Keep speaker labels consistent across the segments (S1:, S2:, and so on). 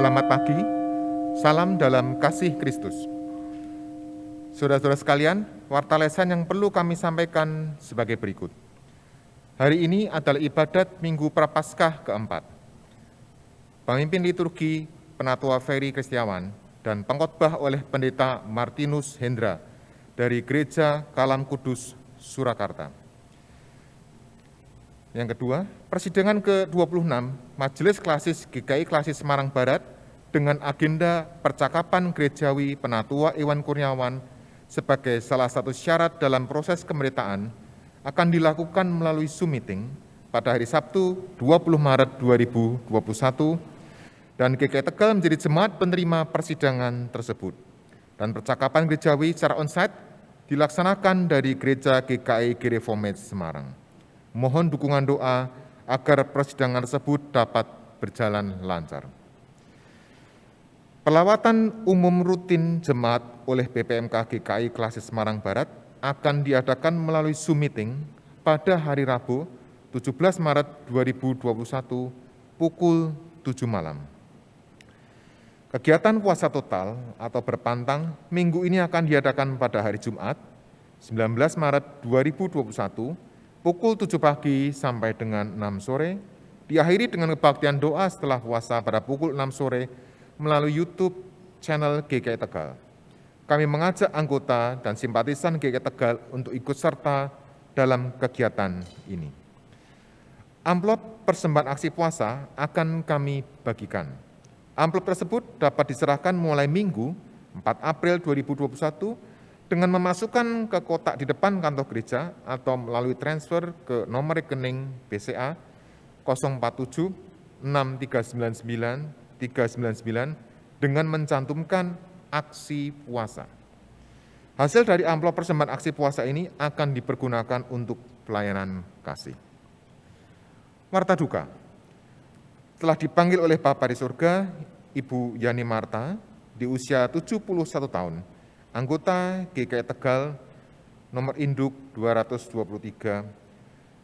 S1: Selamat pagi, salam dalam kasih Kristus. Saudara-saudara sekalian, warta lesan yang perlu kami sampaikan sebagai berikut. Hari ini adalah ibadat Minggu Prapaskah keempat. Pemimpin liturgi Penatua Ferry Kristiawan dan pengkhotbah oleh Pendeta Martinus Hendra dari Gereja Kalam Kudus, Surakarta. Yang kedua, persidangan ke-26 Majelis Klasis GKI Klasis Semarang Barat dengan agenda percakapan gerejawi Penatua Iwan Kurniawan sebagai salah satu syarat dalam proses kemeritaan akan dilakukan melalui Zoom meeting pada hari Sabtu 20 Maret 2021 dan GKI Tegal menjadi jemaat penerima persidangan tersebut. Dan percakapan gerejawi secara onsite dilaksanakan dari Gereja GKI Gereformed Semarang. Mohon dukungan doa agar persidangan tersebut dapat berjalan lancar. Pelawatan umum rutin jemaat oleh BPMK GKI Klasis Semarang Barat akan diadakan melalui Zoom meeting pada hari Rabu 17 Maret 2021 pukul 7 malam. Kegiatan puasa total atau berpantang minggu ini akan diadakan pada hari Jumat 19 Maret 2021 pukul 7 pagi sampai dengan 6 sore, diakhiri dengan kebaktian doa setelah puasa pada pukul 6 sore melalui YouTube channel GKI Tegal. Kami mengajak anggota dan simpatisan GKI Tegal untuk ikut serta dalam kegiatan ini. Amplop persembahan aksi puasa akan kami bagikan. Amplop tersebut dapat diserahkan mulai Minggu 4 April 2021 dengan memasukkan ke kotak di depan kantor gereja atau melalui transfer ke nomor rekening BCA 047 6399 399 dengan mencantumkan aksi puasa. Hasil dari amplop persembahan aksi puasa ini akan dipergunakan untuk pelayanan kasih. Warta duka. Setelah dipanggil oleh Bapa di surga, Ibu Yani Marta di usia 71 tahun, anggota GKI Tegal, nomor induk 223,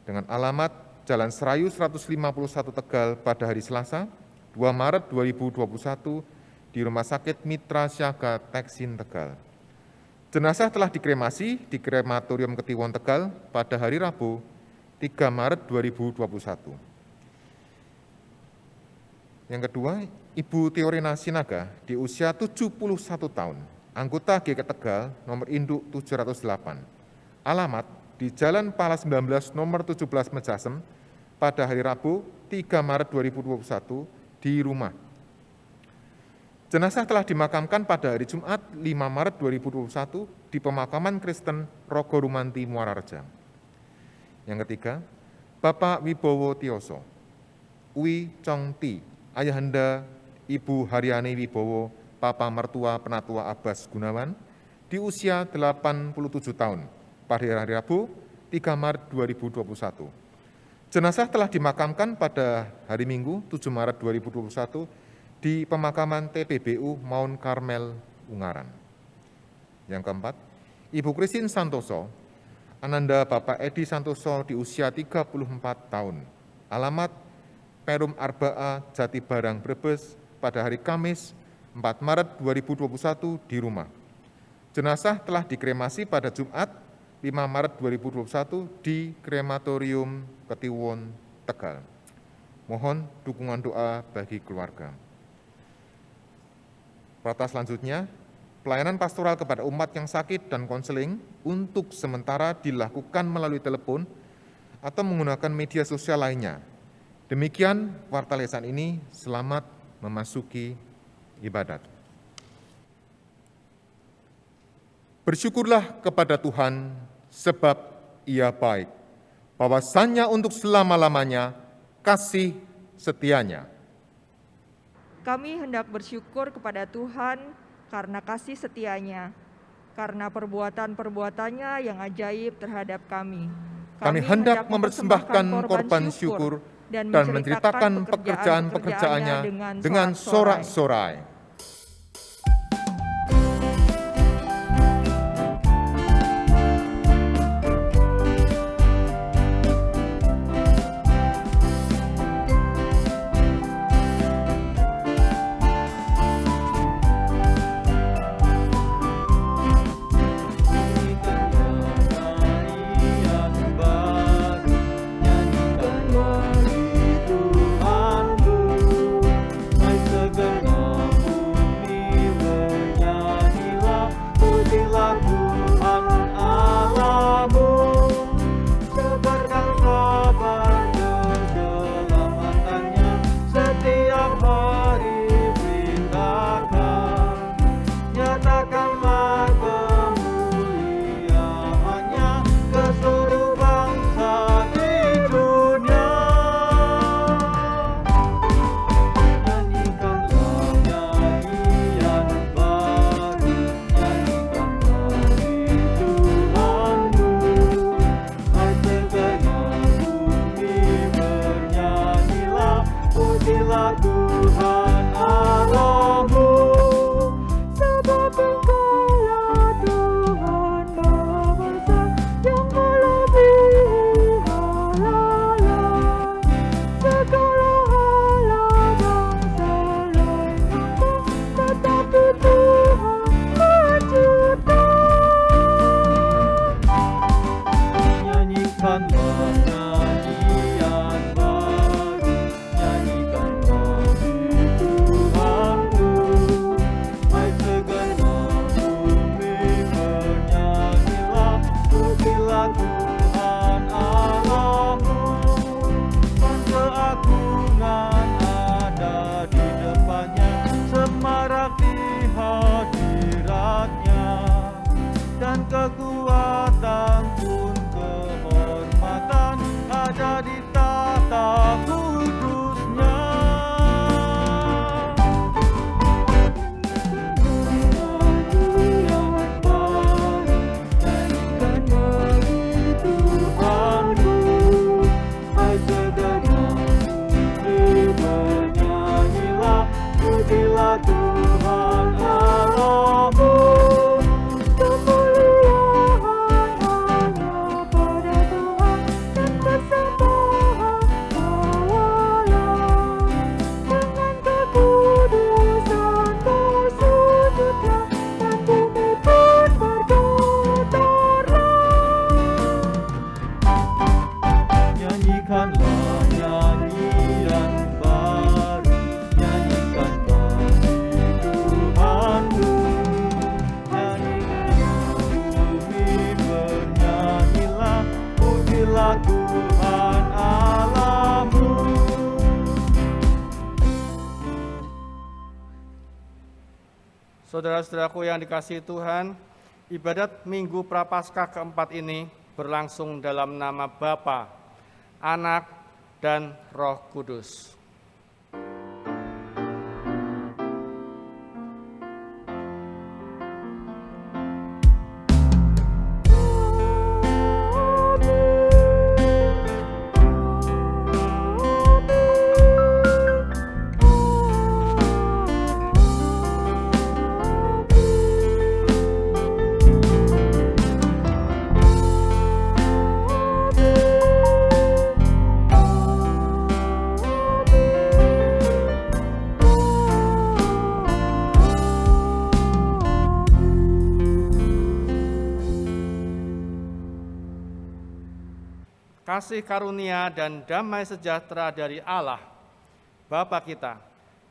S1: dengan alamat Jalan Serayu 151 Tegal pada hari Selasa, 2 Maret 2021 di Rumah Sakit Mitra Siaga Teksin Tegal. Jenazah telah dikremasi di Krematorium Ketiwon Tegal pada hari Rabu, 3 Maret 2021. Yang kedua, Ibu Teorina Sinaga di usia 71 tahun, anggota GKI Tegal, nomor induk 708, alamat di Jalan Pala 19 nomor 17 Mejasem pada hari Rabu, 3 Maret 2021 di rumah. Jenazah telah dimakamkan pada hari Jumat 5 Maret 2021 di pemakaman Kristen Rogo Rumanti, Muara Reja. Yang ketiga, Bapak Wibowo Tioso, Wi Chong Ti, ayahanda Ibu Haryani Wibowo, Papa Mertua Penatua Abbas Gunawan, di usia 87 tahun pada hari Rabu 3 Maret 2021. Jenazah telah dimakamkan pada hari Minggu 7 Maret 2021 di pemakaman TPBU Mount Carmel, Ungaran. Yang keempat, Ibu Christine Santoso, ananda Bapak Edi Santoso di usia 34 tahun, alamat Perum Arbaa Jatibarang Brebes pada hari Kamis 4 Maret 2021 di rumah. Jenazah telah dikremasi pada Jumat 5 Maret 2021 di Krematorium Ketiwon Tegal. Mohon dukungan doa bagi keluarga. Perintah selanjutnya, pelayanan pastoral kepada umat yang sakit dan konseling untuk sementara dilakukan melalui telepon atau menggunakan media sosial lainnya. Demikian warta lesan ini, selamat memasuki ibadat. Bersyukurlah kepada Tuhan sebab Ia baik, bahwasannya untuk selama-lamanya kasih setianya.
S2: Kami hendak bersyukur kepada Tuhan karena kasih setianya, karena perbuatan-perbuatannya yang ajaib terhadap kami.
S1: Kami hendak mempersembahkan korban syukur dan menceritakan pekerjaan-pekerjaannya dengan sorak-sorai.
S3: Nyanyikan baru, nyanyikan lagu Saudara-saudaraku yang dikasihi Tuhan, ibadat Minggu Prapaskah keempat ini berlangsung dalam nama Bapa, Anak, dan Roh Kudus. Kasih karunia dan damai sejahtera dari Allah, Bapa kita,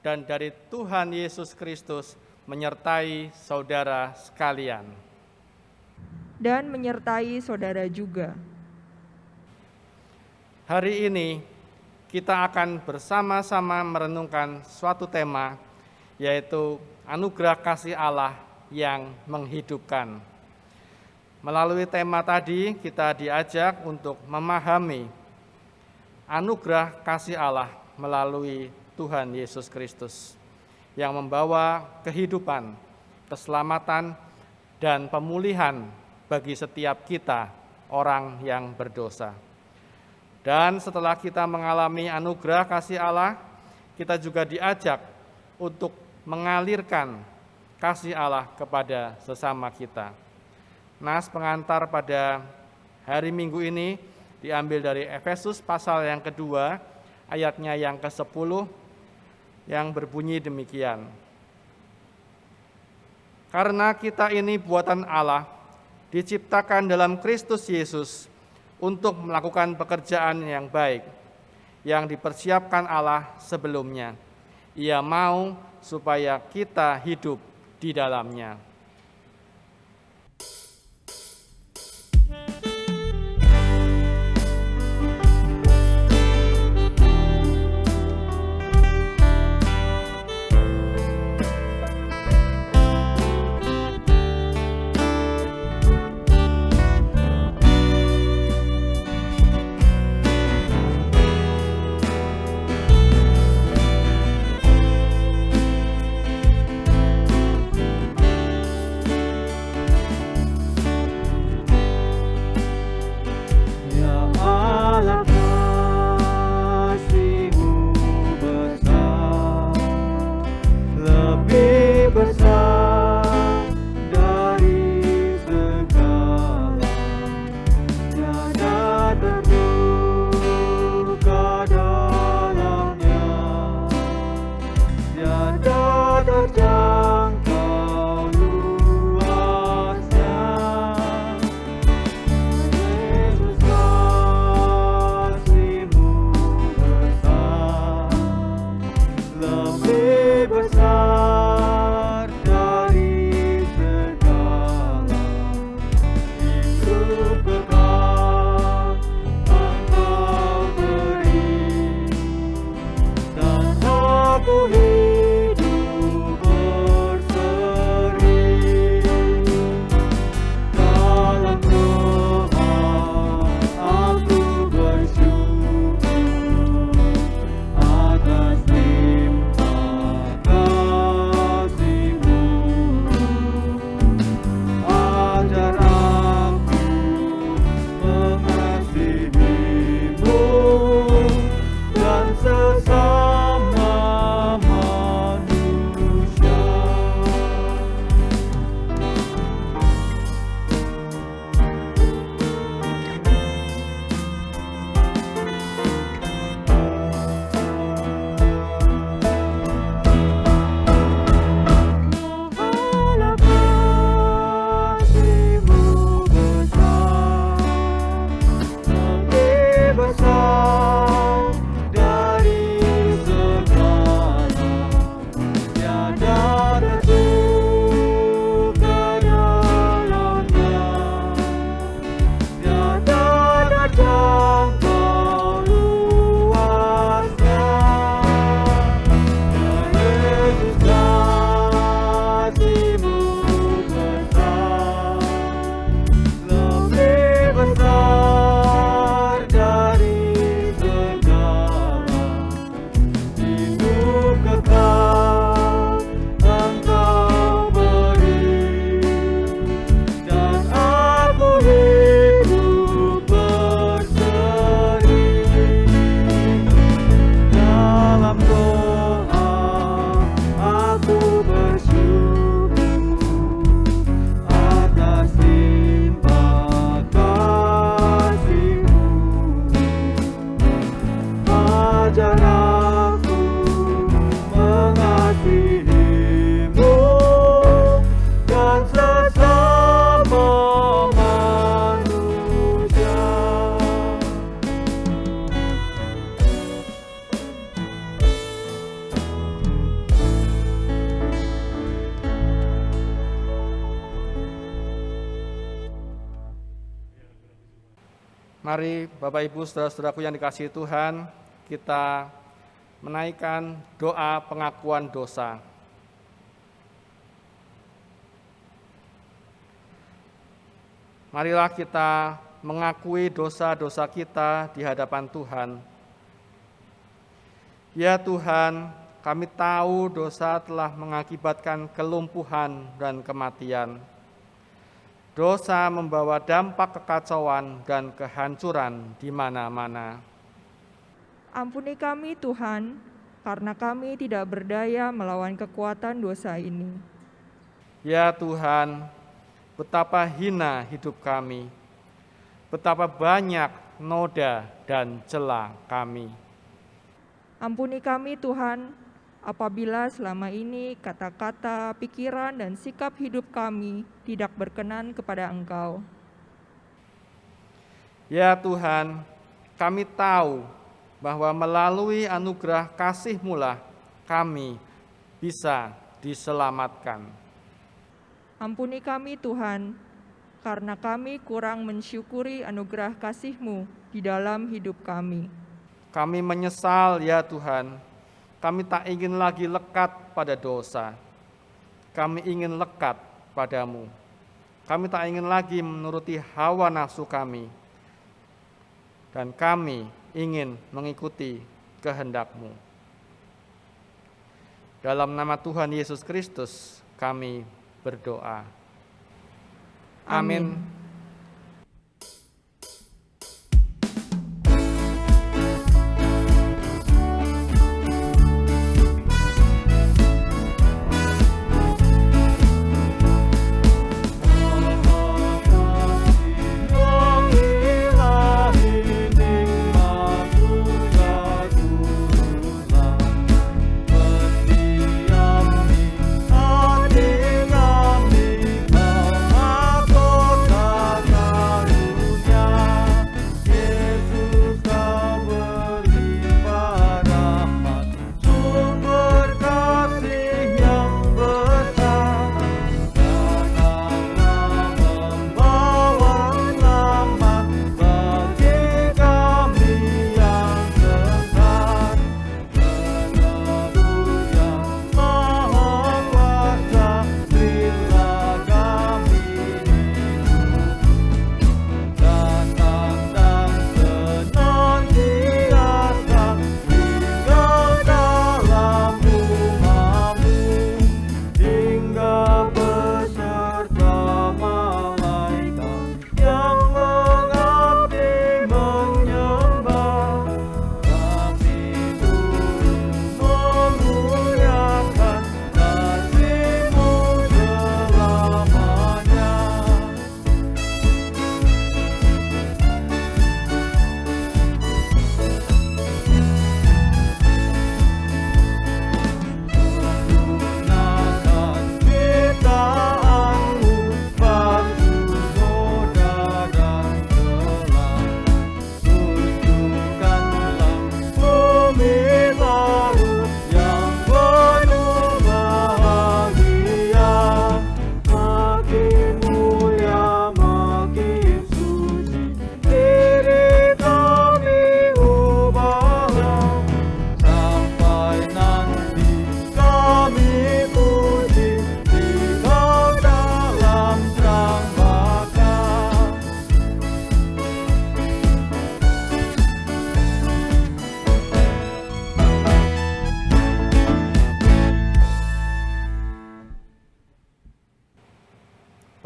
S3: dan dari Tuhan Yesus Kristus menyertai saudara sekalian.
S2: Dan menyertai saudara juga.
S3: Hari ini kita akan bersama-sama merenungkan suatu tema, yaitu anugerah kasih Allah yang menghidupkan. Melalui tema tadi, kita diajak untuk memahami anugerah kasih Allah melalui Tuhan Yesus Kristus yang membawa kehidupan, keselamatan, dan pemulihan bagi setiap kita, orang yang berdosa. Dan setelah kita mengalami anugerah kasih Allah, kita juga diajak untuk mengalirkan kasih Allah kepada sesama kita. Nas pengantar pada hari Minggu ini diambil dari Efesus pasal yang kedua, ayatnya yang ke-10, yang berbunyi demikian. Karena kita ini buatan Allah, diciptakan dalam Kristus Yesus untuk melakukan pekerjaan yang baik, yang dipersiapkan Allah sebelumnya. Ia mau supaya kita hidup di dalamnya.
S4: Hidup
S3: Mari Bapak Ibu saudara-saudaraku yang dikasihi Tuhan, kita menaikkan doa pengakuan dosa. Marilah kita mengakui dosa-dosa kita di hadapan Tuhan. Ya Tuhan, kami tahu dosa telah mengakibatkan kelumpuhan dan kematian. Dosa membawa dampak kekacauan dan kehancuran di mana-mana.
S2: Ampuni kami Tuhan, karena kami tidak berdaya melawan kekuatan dosa ini.
S3: Ya Tuhan, betapa hina hidup kami, betapa banyak noda dan celah kami.
S2: Ampuni kami Tuhan, apabila selama ini kata-kata, pikiran, dan sikap hidup kami tidak berkenan kepada Engkau.
S3: Ya Tuhan, kami tahu bahwa melalui anugerah kasih-Mu lah kami bisa diselamatkan.
S2: Ampuni kami Tuhan, karena kami kurang mensyukuri anugerah kasih-Mu di dalam hidup kami.
S3: Kami menyesal ya Tuhan, kami tak ingin lagi lekat pada dosa. Kami ingin lekat padamu. Kami tak ingin lagi menuruti hawa nafsu kami. Dan kami ingin mengikuti kehendak-Mu. Dalam nama Tuhan Yesus Kristus kami berdoa. Amin.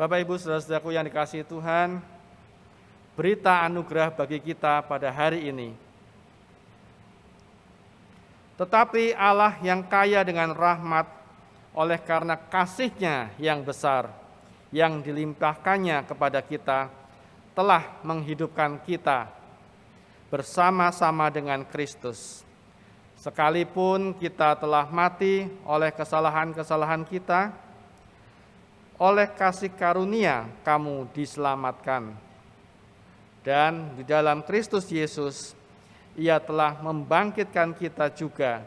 S3: Bapak Ibu saudara-saudaraku yang dikasihi Tuhan, berita anugerah bagi kita pada hari ini. Tetapi Allah yang kaya dengan rahmat, oleh karena kasih-Nya yang besar, yang dilimpahkannya kepada kita, telah menghidupkan kita bersama-sama dengan Kristus. Sekalipun kita telah mati oleh kesalahan-kesalahan kita, oleh kasih karunia kamu diselamatkan. Dan di dalam Kristus Yesus, Ia telah membangkitkan kita juga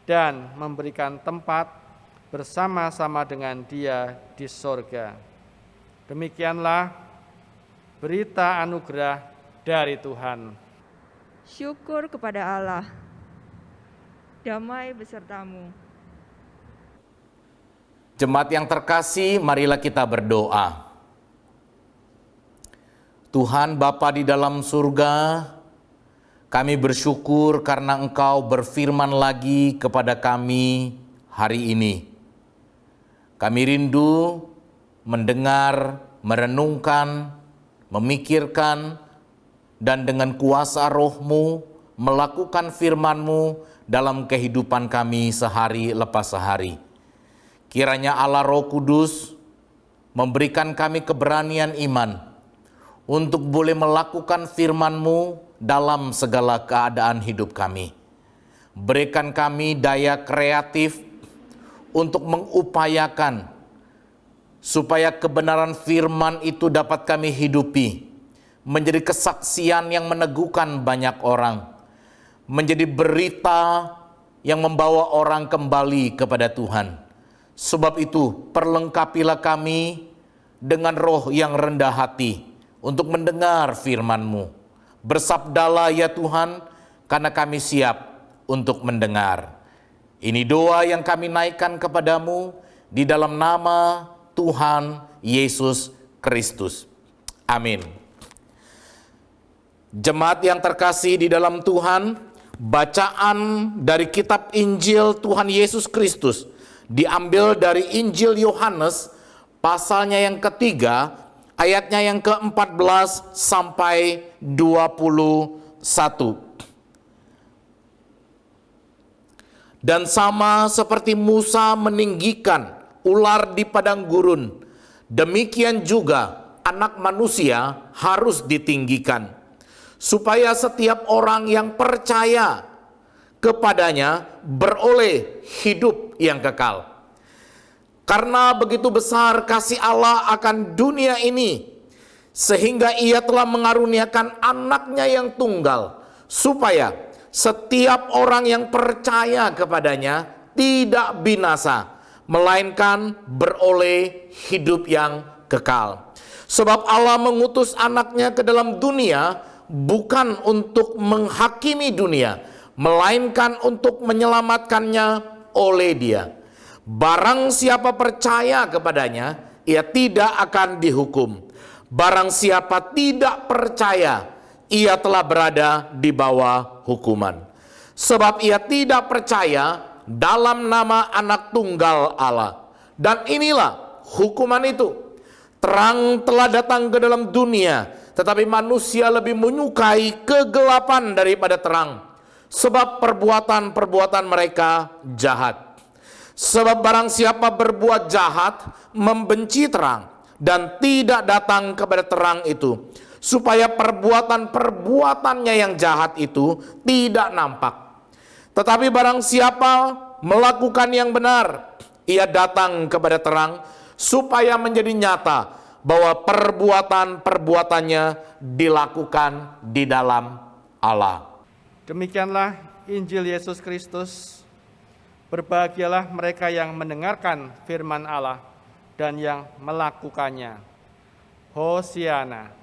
S3: dan memberikan tempat bersama-sama dengan Dia di sorga. Demikianlah berita anugerah dari Tuhan.
S2: Syukur kepada Allah. Damai besertamu.
S4: Jemaat yang terkasih, marilah kita berdoa. Tuhan Bapa di dalam surga, kami bersyukur karena Engkau berfirman lagi kepada kami hari ini. Kami rindu mendengar, merenungkan, memikirkan, dan dengan kuasa Roh-Mu melakukan firman-Mu dalam kehidupan kami sehari lepas sehari. Kiranya Allah Roh Kudus memberikan kami keberanian iman untuk boleh melakukan firman-Mu dalam segala keadaan hidup kami. Berikan kami daya kreatif untuk mengupayakan supaya kebenaran firman itu dapat kami hidupi, menjadi kesaksian yang meneguhkan banyak orang, menjadi berita yang membawa orang kembali kepada Tuhan. Sebab itu, perlengkapilah kami dengan roh yang rendah hati untuk mendengar firman-Mu. Bersabdalah ya Tuhan, karena kami siap untuk mendengar. Ini doa yang kami naikkan kepadamu di dalam nama Tuhan Yesus Kristus. Amin. Jemaat yang terkasih di dalam Tuhan, bacaan dari kitab Injil Tuhan Yesus Kristus diambil dari Injil Yohanes pasalnya yang ketiga, ayatnya yang ke-14 sampai 21. Dan sama seperti Musa meninggikan ular di padang gurun, demikian juga Anak Manusia harus ditinggikan, supaya setiap orang yang percaya kepadanya beroleh hidup yang kekal. Karena begitu besar kasih Allah akan dunia ini, sehingga Ia telah mengaruniakan anaknya yang tunggal, supaya setiap orang yang percaya kepadanya tidak binasa, melainkan beroleh hidup yang kekal. Sebab Allah mengutus anaknya ke dalam dunia bukan untuk menghakimi dunia, melainkan untuk menyelamatkannya oleh Dia. Barang siapa percaya kepadanya, ia tidak akan dihukum. Barang siapa tidak percaya, ia telah berada di bawah hukuman. Sebab ia tidak percaya dalam nama Anak Tunggal Allah. Dan inilah hukuman itu. Terang telah datang ke dalam dunia, tetapi manusia lebih menyukai kegelapan daripada terang, sebab perbuatan-perbuatan mereka jahat. Sebab barang siapa berbuat jahat, membenci terang, dan tidak datang kepada terang itu, supaya perbuatan-perbuatannya yang jahat itu tidak nampak. Tetapi barang siapa melakukan yang benar, ia datang kepada terang, supaya menjadi nyata bahwa perbuatan-perbuatannya dilakukan di dalam Allah.
S3: Demikianlah Injil Yesus Kristus. Berbahagialah mereka yang mendengarkan firman Allah dan yang melakukannya. Hosiana.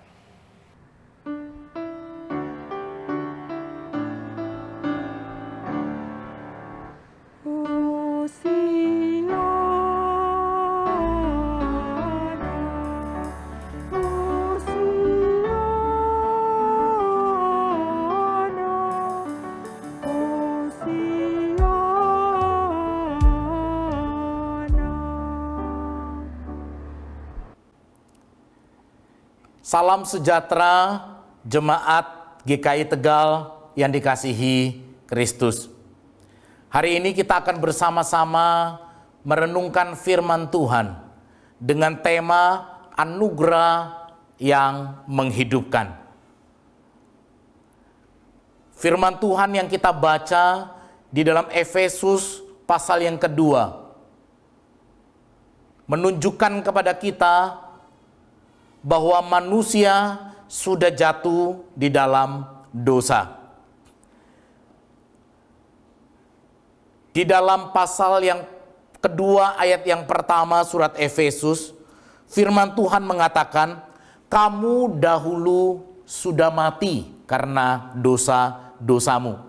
S4: Salam sejahtera jemaat GKI Tegal yang dikasihi Kristus. Hari ini kita akan bersama-sama merenungkan firman Tuhan dengan tema anugerah yang menghidupkan. Firman Tuhan yang kita baca di dalam Efesus pasal yang kedua menunjukkan kepada kita bahwa manusia sudah jatuh di dalam dosa. Di dalam pasal yang kedua ayat yang pertama surat Efesus, firman Tuhan mengatakan, kamu dahulu sudah mati karena dosa-dosamu.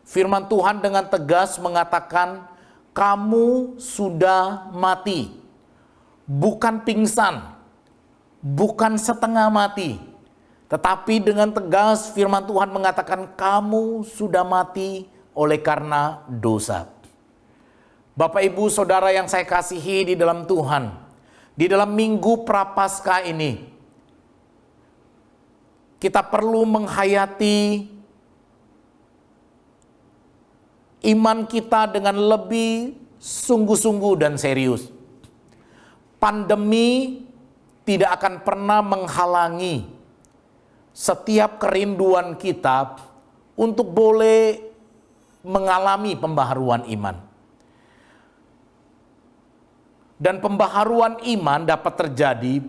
S4: Firman Tuhan dengan tegas mengatakan, kamu sudah mati. Bukan pingsan, bukan setengah mati. Tetapi dengan tegas firman Tuhan mengatakan, kamu sudah mati oleh karena dosa. Bapak, Ibu, Saudara yang saya kasihi di dalam Tuhan, di dalam Minggu Prapaskah ini, kita perlu menghayati iman kita dengan lebih sungguh-sungguh dan serius. Pandemi tidak akan pernah menghalangi setiap kerinduan kita untuk boleh mengalami pembaharuan iman. Dan pembaharuan iman dapat terjadi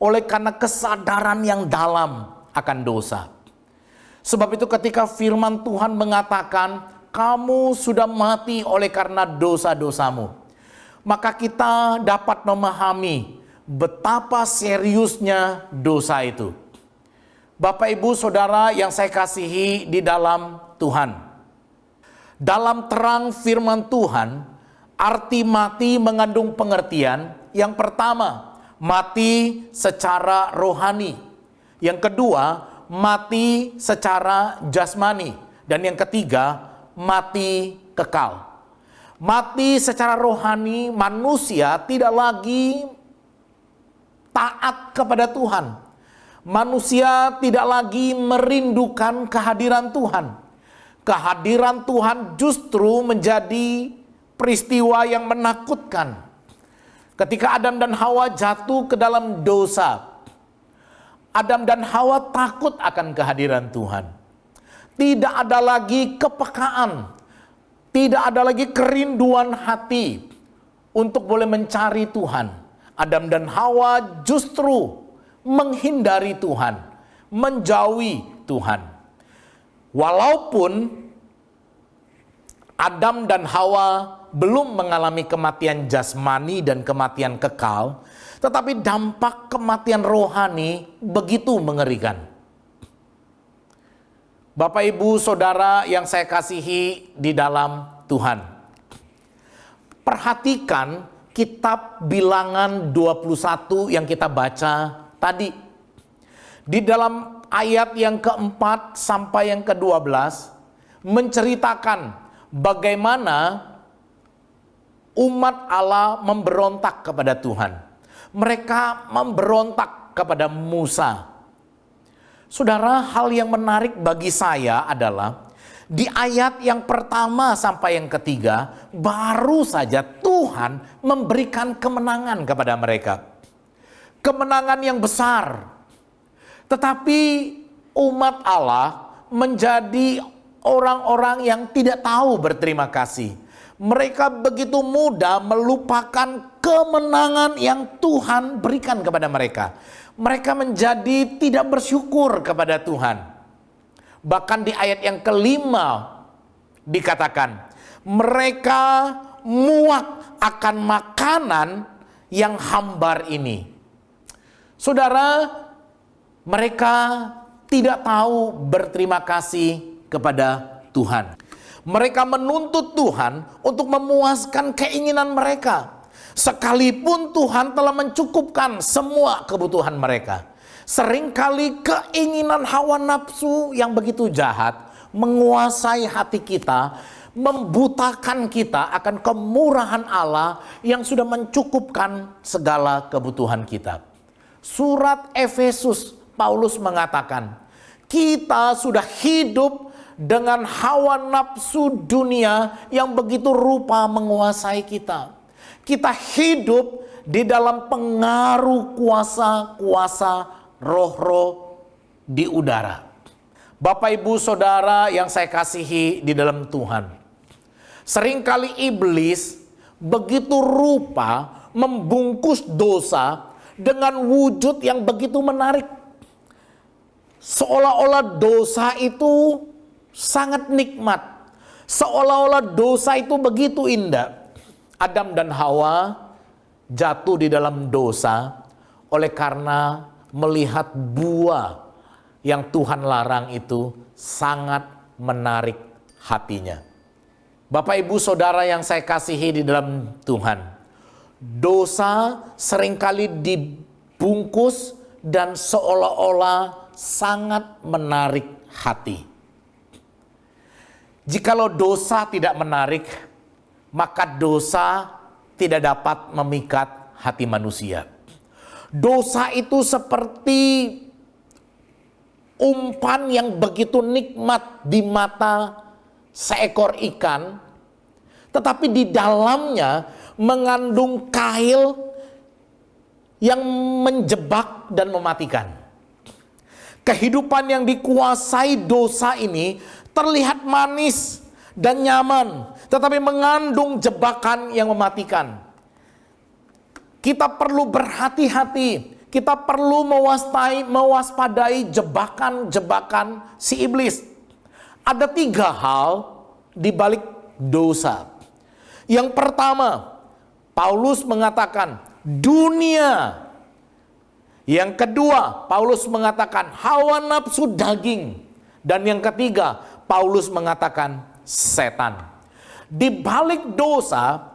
S4: oleh karena kesadaran yang dalam akan dosa. Sebab itu ketika firman Tuhan mengatakan, kamu sudah mati oleh karena dosa-dosamu, maka kita dapat memahami betapa seriusnya dosa itu. Bapak, Ibu, Saudara yang saya kasihi di dalam Tuhan, dalam terang firman Tuhan, arti mati mengandung pengertian. Yang pertama, mati secara rohani. Yang kedua, mati secara jasmani. Dan yang ketiga, mati kekal. Mati secara rohani, manusia tidak lagi taat kepada Tuhan. Manusia tidak lagi merindukan kehadiran Tuhan. Kehadiran Tuhan justru menjadi peristiwa yang menakutkan. Ketika Adam dan Hawa jatuh ke dalam dosa, Adam dan Hawa takut akan kehadiran Tuhan. Tidak ada lagi kepekaan, tidak ada lagi kerinduan hati untuk boleh mencari Tuhan. Adam dan Hawa justru menghindari Tuhan, menjauhi Tuhan. Walaupun Adam dan Hawa belum mengalami kematian jasmani dan kematian kekal, tetapi dampak kematian rohani begitu mengerikan. Bapak, Ibu, Saudara yang saya kasihi di dalam Tuhan, perhatikan kitab Bilangan 21 yang kita baca tadi. Di dalam ayat yang keempat sampai yang ke-12 menceritakan bagaimana umat Allah memberontak kepada Tuhan. Mereka memberontak kepada Musa. Saudara, hal yang menarik bagi saya adalah di ayat yang pertama sampai yang ketiga, baru saja Tuhan memberikan kemenangan kepada mereka. Kemenangan yang besar. Tetapi umat Allah menjadi orang-orang yang tidak tahu berterima kasih. Mereka begitu mudah melupakan kemenangan yang Tuhan berikan kepada mereka. Mereka menjadi tidak bersyukur kepada Tuhan. Bahkan di ayat yang kelima dikatakan, mereka muak akan makanan yang hambar ini. Saudara, mereka tidak tahu berterima kasih kepada Tuhan. Mereka menuntut Tuhan untuk memuaskan keinginan mereka. Sekalipun Tuhan telah mencukupkan semua kebutuhan mereka. Seringkali keinginan hawa nafsu yang begitu jahat menguasai hati kita, membutakan kita akan kemurahan Allah yang sudah mencukupkan segala kebutuhan kita. Surat Efesus, Paulus mengatakan, kita sudah hidup dengan hawa nafsu dunia yang begitu rupa menguasai kita. Kita hidup di dalam pengaruh kuasa-kuasa roh-roh di udara. Bapak, Ibu, Saudara yang saya kasihi di dalam Tuhan, seringkali iblis begitu rupa membungkus dosa dengan wujud yang begitu menarik. Seolah-olah dosa itu sangat nikmat. Seolah-olah dosa itu begitu indah. Adam dan Hawa jatuh di dalam dosa oleh karena melihat buah yang Tuhan larang itu sangat menarik hatinya. Bapak Ibu Saudara yang saya kasihi di dalam Tuhan, dosa seringkali dibungkus dan seolah-olah sangat menarik hati. Jikalau dosa tidak menarik, maka dosa tidak dapat memikat hati manusia. Dosa itu seperti umpan yang begitu nikmat di mata seekor ikan, tetapi di dalamnya mengandung kail yang menjebak dan mematikan. Kehidupan yang dikuasai dosa ini terlihat manis dan nyaman, tetapi mengandung jebakan yang mematikan. Kita perlu berhati-hati. Kita perlu mewaspadai jebakan-jebakan si iblis. Ada 3 hal di balik dosa. Yang pertama, Paulus mengatakan dunia. Yang kedua, Paulus mengatakan hawa nafsu daging. Dan yang ketiga, Paulus mengatakan setan. Di balik dosa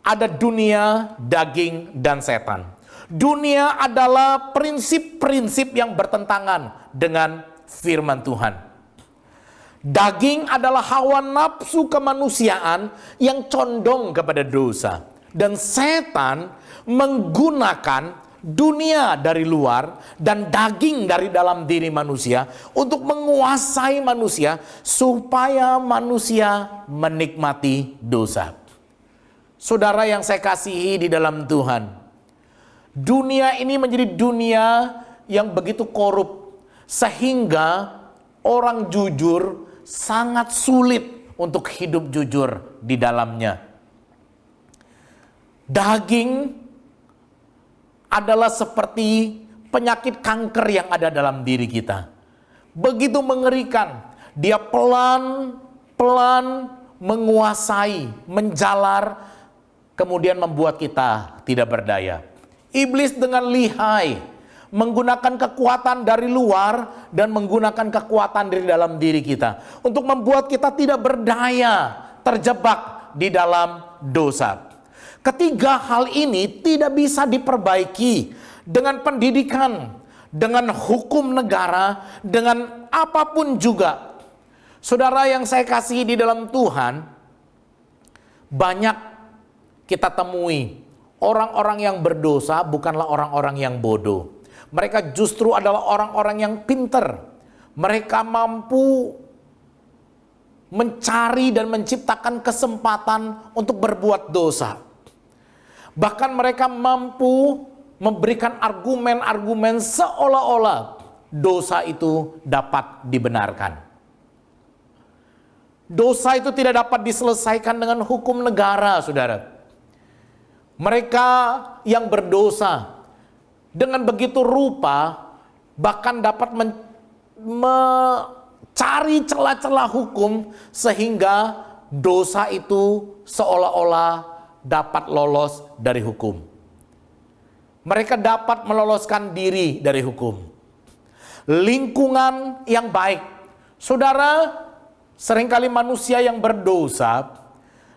S4: ada dunia, daging, dan setan. Dunia adalah prinsip-prinsip yang bertentangan dengan firman Tuhan. Daging adalah hawa nafsu kemanusiaan yang condong kepada dosa. Dan setan menggunakan dunia dari luar dan daging dari dalam diri manusia untuk menguasai manusia supaya manusia menikmati dosa. Saudara yang saya kasihi di dalam Tuhan, dunia ini menjadi dunia yang begitu korup sehingga orang jujur sangat sulit untuk hidup jujur di dalamnya. Daging adalah seperti penyakit kanker yang ada dalam diri kita. Begitu mengerikan. Dia pelan-pelan menguasai, menjalar, kemudian membuat kita tidak berdaya. Iblis dengan lihai menggunakan kekuatan dari luar dan menggunakan kekuatan dari dalam diri kita untuk membuat kita tidak berdaya, terjebak di dalam dosa. Ketiga hal ini tidak bisa diperbaiki dengan pendidikan, dengan hukum negara, dengan apapun juga. Saudara yang saya kasihi di dalam Tuhan, banyak kita temui orang-orang yang berdosa bukanlah orang-orang yang bodoh. Mereka justru adalah orang-orang yang pintar. Mereka mampu mencari dan menciptakan kesempatan untuk berbuat dosa. Bahkan mereka mampu memberikan argumen-argumen seolah-olah dosa itu dapat dibenarkan. Dosa itu tidak dapat diselesaikan dengan hukum negara, saudara. Mereka yang berdosa dengan begitu rupa bahkan dapat mencari celah-celah hukum sehingga dosa itu seolah-olah dapat lolos dari hukum. Mereka dapat meloloskan diri dari hukum. Lingkungan yang baik. Saudara, seringkali manusia yang berdosa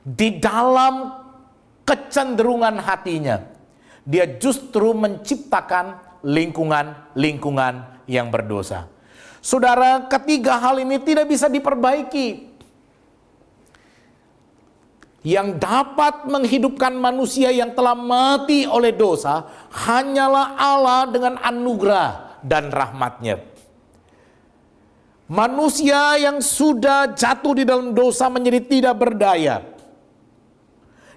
S4: di dalam kecenderungan hatinya, dia justru menciptakan lingkungan yang berdosa. Saudara, ketiga hal ini tidak bisa diperbaiki. Yang dapat menghidupkan manusia yang telah mati oleh dosa hanyalah Allah dengan anugerah dan rahmat-Nya. Manusia yang sudah jatuh di dalam dosa menjadi tidak berdaya,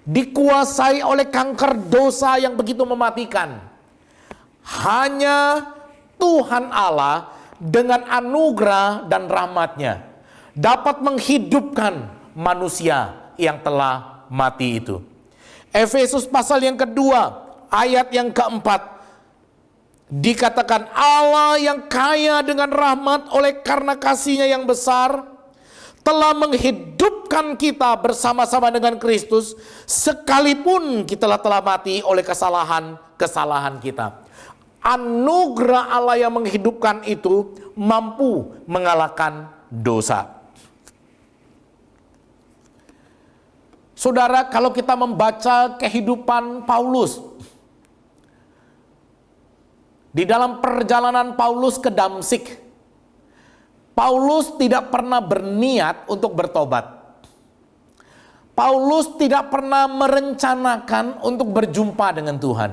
S4: dikuasai oleh kanker dosa yang begitu mematikan. Hanya Tuhan Allah dengan anugerah dan rahmat-Nya dapat menghidupkan manusia yang telah mati itu. Efesus pasal yang kedua, ayat yang keempat, dikatakan Allah yang kaya dengan rahmat oleh karena kasih-Nya yang besar telah menghidupkan kita bersama-sama dengan Kristus sekalipun kita telah mati oleh kesalahan kita. Anugerah Allah yang menghidupkan itu mampu mengalahkan dosa. Saudara, kalau kita membaca kehidupan Paulus, di dalam perjalanan Paulus ke Damsik, Paulus tidak pernah berniat untuk bertobat. Paulus tidak pernah merencanakan untuk berjumpa dengan Tuhan.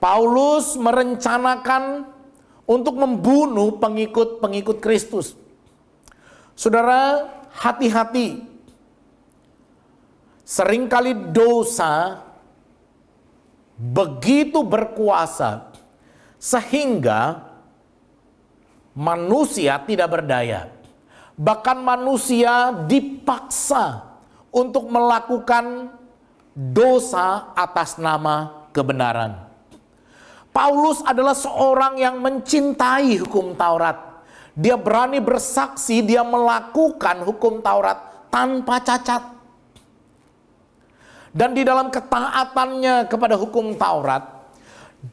S4: Paulus merencanakan untuk membunuh pengikut-pengikut Kristus. Saudara, hati-hati. Seringkali dosa begitu berkuasa sehingga manusia tidak berdaya. Bahkan manusia dipaksa untuk melakukan dosa atas nama kebenaran. Paulus adalah seorang yang mencintai hukum Taurat. Dia berani bersaksi, dia melakukan hukum Taurat tanpa cacat. Dan di dalam ketaatannya kepada hukum Taurat,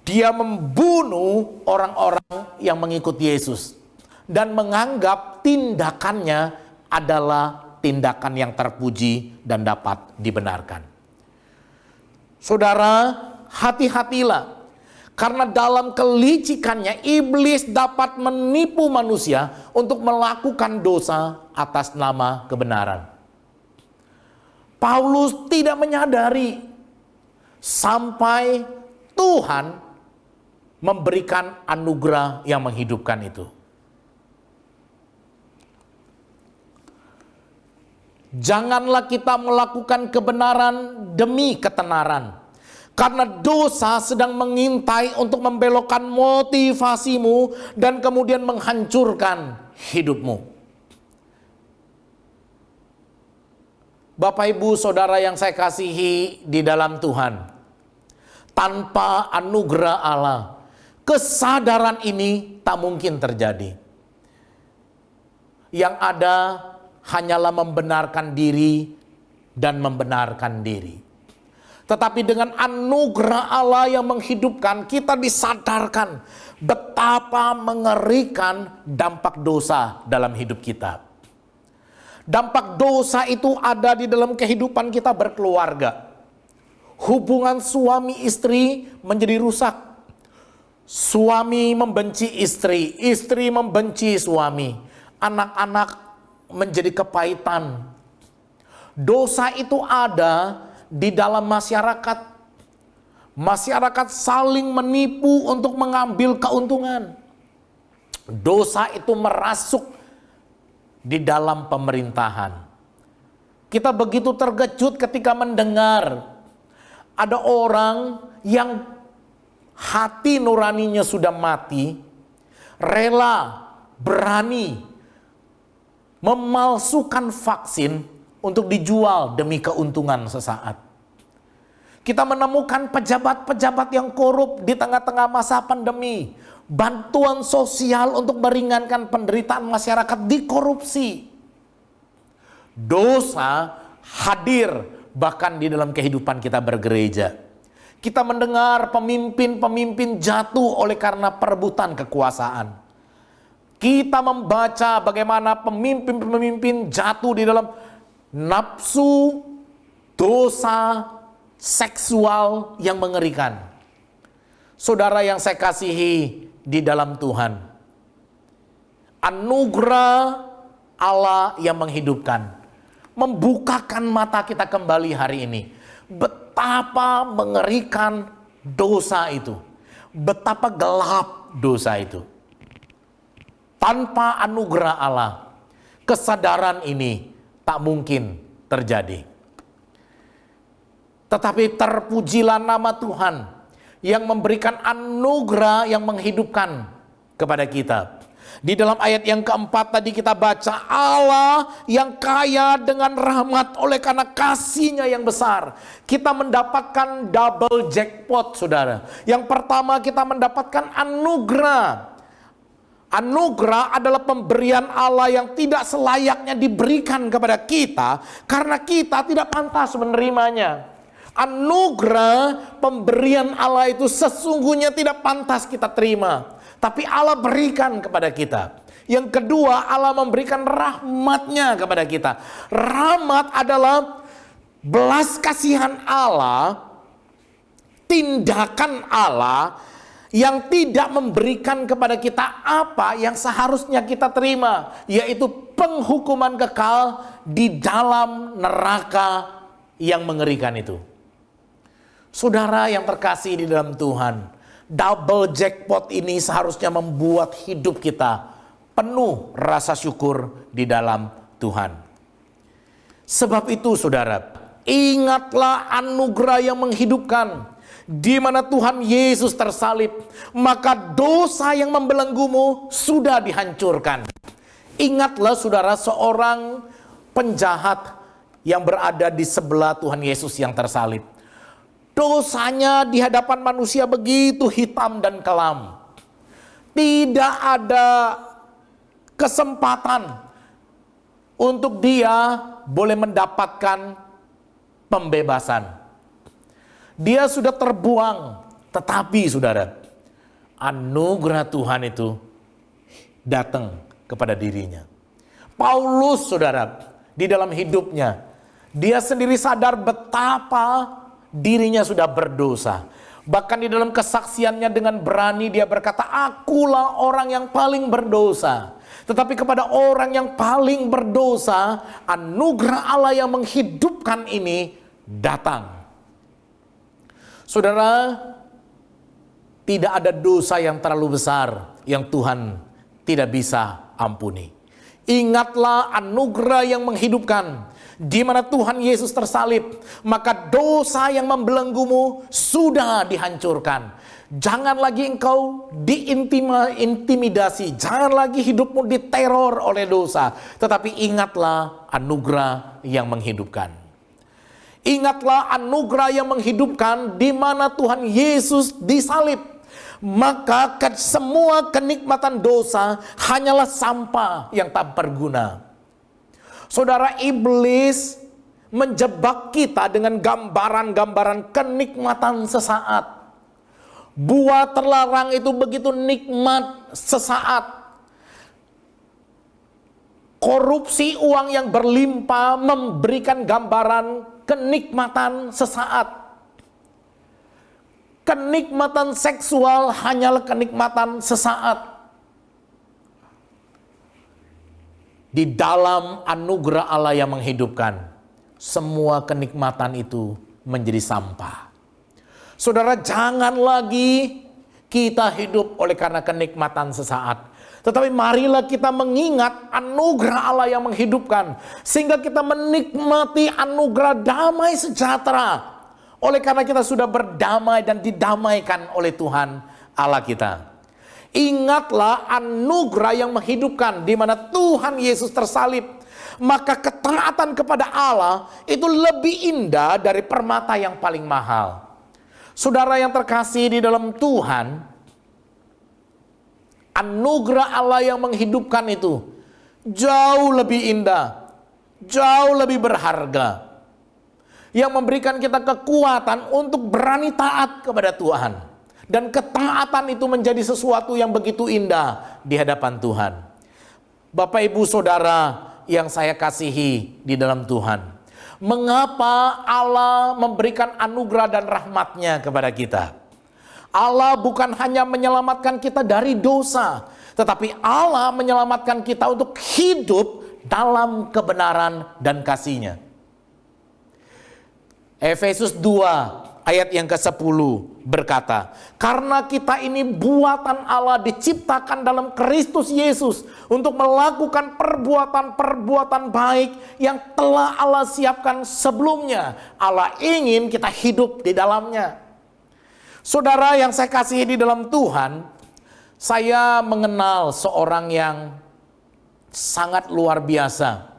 S4: dia membunuh orang-orang yang mengikut Yesus. Dan menganggap tindakannya adalah tindakan yang terpuji dan dapat dibenarkan. Saudara, hati-hatilah. Karena dalam kelicikannya, iblis dapat menipu manusia untuk melakukan dosa atas nama kebenaran. Paulus tidak menyadari sampai Tuhan memberikan anugerah yang menghidupkan itu. Janganlah kita melakukan kebenaran demi ketenaran. Karena dosa sedang mengintai untuk membelokkan motivasimu dan kemudian menghancurkan hidupmu. Bapak, Ibu, Saudara yang saya kasihi di dalam Tuhan, tanpa anugerah Allah, kesadaran ini tak mungkin terjadi. Yang ada hanyalah membenarkan diri dan membenarkan diri. Tetapi dengan anugerah Allah yang menghidupkan, kita disadarkan betapa mengerikan dampak dosa dalam hidup kita. Dampak dosa itu ada di dalam kehidupan kita berkeluarga. Hubungan suami istri menjadi rusak. Suami membenci istri, istri membenci suami. Anak-anak menjadi kepahitan. Dosa itu ada di dalam masyarakat. Masyarakat saling menipu untuk mengambil keuntungan. Dosa itu merasuk di dalam pemerintahan. Kita begitu terkejut ketika mendengar ada orang yang hati nuraninya sudah mati, rela, berani memalsukan vaksin untuk dijual demi keuntungan sesaat. Kita menemukan pejabat-pejabat yang korup di tengah-tengah masa pandemi. Bantuan sosial untuk meringankan penderitaan masyarakat dikorupsi. Dosa hadir bahkan di dalam kehidupan kita bergereja. Kita mendengar pemimpin-pemimpin jatuh oleh karena perebutan kekuasaan. Kita membaca bagaimana pemimpin-pemimpin jatuh di dalam nafsu, dosa, seksual yang mengerikan. Saudara yang saya kasihi di dalam Tuhan, anugerah Allah yang menghidupkan, membukakan mata kita kembali hari ini. Betapa mengerikan dosa itu, betapa gelap dosa itu. Tanpa anugerah Allah, kesadaran ini tak mungkin terjadi. Tetapi terpujilah nama Tuhan yang memberikan anugerah yang menghidupkan kepada kita. Di dalam ayat yang keempat tadi kita baca, Allah yang kaya dengan rahmat oleh karena kasih-Nya yang besar. Kita mendapatkan double jackpot, saudara. Yang pertama kita mendapatkan anugerah. Anugerah adalah pemberian Allah yang tidak selayaknya diberikan kepada kita karena kita tidak pantas menerimanya. Anugerah pemberian Allah itu sesungguhnya tidak pantas kita terima, tapi Allah berikan kepada kita. Yang kedua, Allah memberikan rahmat-Nya kepada kita. Rahmat adalah belas kasihan Allah, tindakan Allah yang tidak memberikan kepada kita apa yang seharusnya kita terima, yaitu penghukuman kekal di dalam neraka yang mengerikan itu. Saudara yang terkasih di dalam Tuhan, double jackpot ini seharusnya membuat hidup kita penuh rasa syukur di dalam Tuhan. Sebab itu saudara, ingatlah anugerah yang menghidupkan, di mana Tuhan Yesus tersalib, maka dosa yang membelenggumu sudah dihancurkan. Ingatlah saudara, seorang penjahat yang berada di sebelah Tuhan Yesus yang tersalib. Dosanya di hadapan manusia begitu hitam dan kelam. Tidak ada kesempatan untuk dia boleh mendapatkan pembebasan. Dia sudah terbuang, tetapi saudara, anugerah Tuhan itu datang kepada dirinya. Paulus saudara, di dalam hidupnya, dia sendiri sadar betapa dirinya sudah berdosa. Bahkan di dalam kesaksiannya dengan berani dia berkata, akulah orang yang paling berdosa. Tetapi kepada orang yang paling berdosa, anugerah Allah yang menghidupkan ini datang. Saudara, tidak ada dosa yang terlalu besar yang Tuhan tidak bisa ampuni. Ingatlah anugerah yang menghidupkan, di mana Tuhan Yesus tersalib, maka dosa yang membelenggumu sudah dihancurkan. Jangan lagi engkau diintimidasi, jangan lagi hidupmu diteror oleh dosa, tetapi ingatlah anugerah yang menghidupkan. Ingatlah anugerah yang menghidupkan, di mana Tuhan Yesus disalib, maka semua kenikmatan dosa hanyalah sampah yang tak berguna. Saudara, iblis menjebak kita dengan gambaran-gambaran kenikmatan sesaat. Buah terlarang itu begitu nikmat sesaat. Korupsi uang yang berlimpah memberikan gambaran kenikmatan sesaat. Kenikmatan seksual hanyalah kenikmatan sesaat. Di dalam anugerah Allah yang menghidupkan, semua kenikmatan itu menjadi sampah. Saudara, jangan lagi kita hidup oleh karena kenikmatan sesaat. Tetapi marilah kita mengingat anugerah Allah yang menghidupkan, sehingga kita menikmati anugerah damai sejahtera. Oleh karena kita sudah berdamai dan didamaikan oleh Tuhan Allah kita. Ingatlah anugerah yang menghidupkan, di mana Tuhan Yesus tersalib, maka ketaatan kepada Allah itu lebih indah dari permata yang paling mahal. Saudara yang terkasih di dalam Tuhan, anugerah Allah yang menghidupkan itu jauh lebih indah, jauh lebih berharga, yang memberikan kita kekuatan untuk berani taat kepada Tuhan. Dan ketaatan itu menjadi sesuatu yang begitu indah di hadapan Tuhan. Bapak, Ibu, Saudara yang saya kasihi di dalam Tuhan, mengapa Allah memberikan anugerah dan rahmat-Nya kepada kita? Allah bukan hanya menyelamatkan kita dari dosa, tetapi Allah menyelamatkan kita untuk hidup dalam kebenaran dan kasih-Nya. Efesus 2 ayat yang ke-10 berkata, karena kita ini buatan Allah, diciptakan dalam Kristus Yesus untuk melakukan perbuatan-perbuatan baik yang telah Allah siapkan sebelumnya. Allah ingin kita hidup di dalamnya. Saudara yang saya kasihi di dalam Tuhan, saya mengenal seorang yang sangat luar biasa.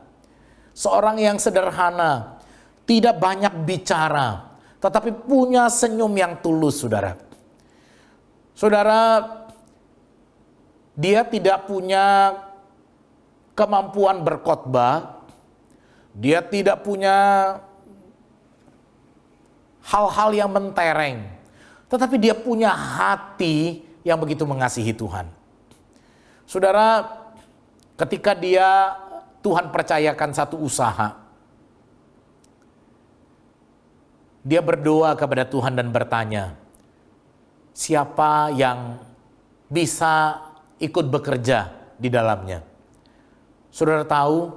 S4: Seorang yang sederhana, tidak banyak bicara, tetapi punya senyum yang tulus, saudara. Saudara, dia tidak punya kemampuan berkhotbah, dia tidak punya hal-hal yang mentereng, tetapi dia punya hati yang begitu mengasihi Tuhan. Saudara, ketika Tuhan percayakan satu usaha, dia berdoa kepada Tuhan dan bertanya, siapa yang bisa ikut bekerja di dalamnya? Saudara tahu,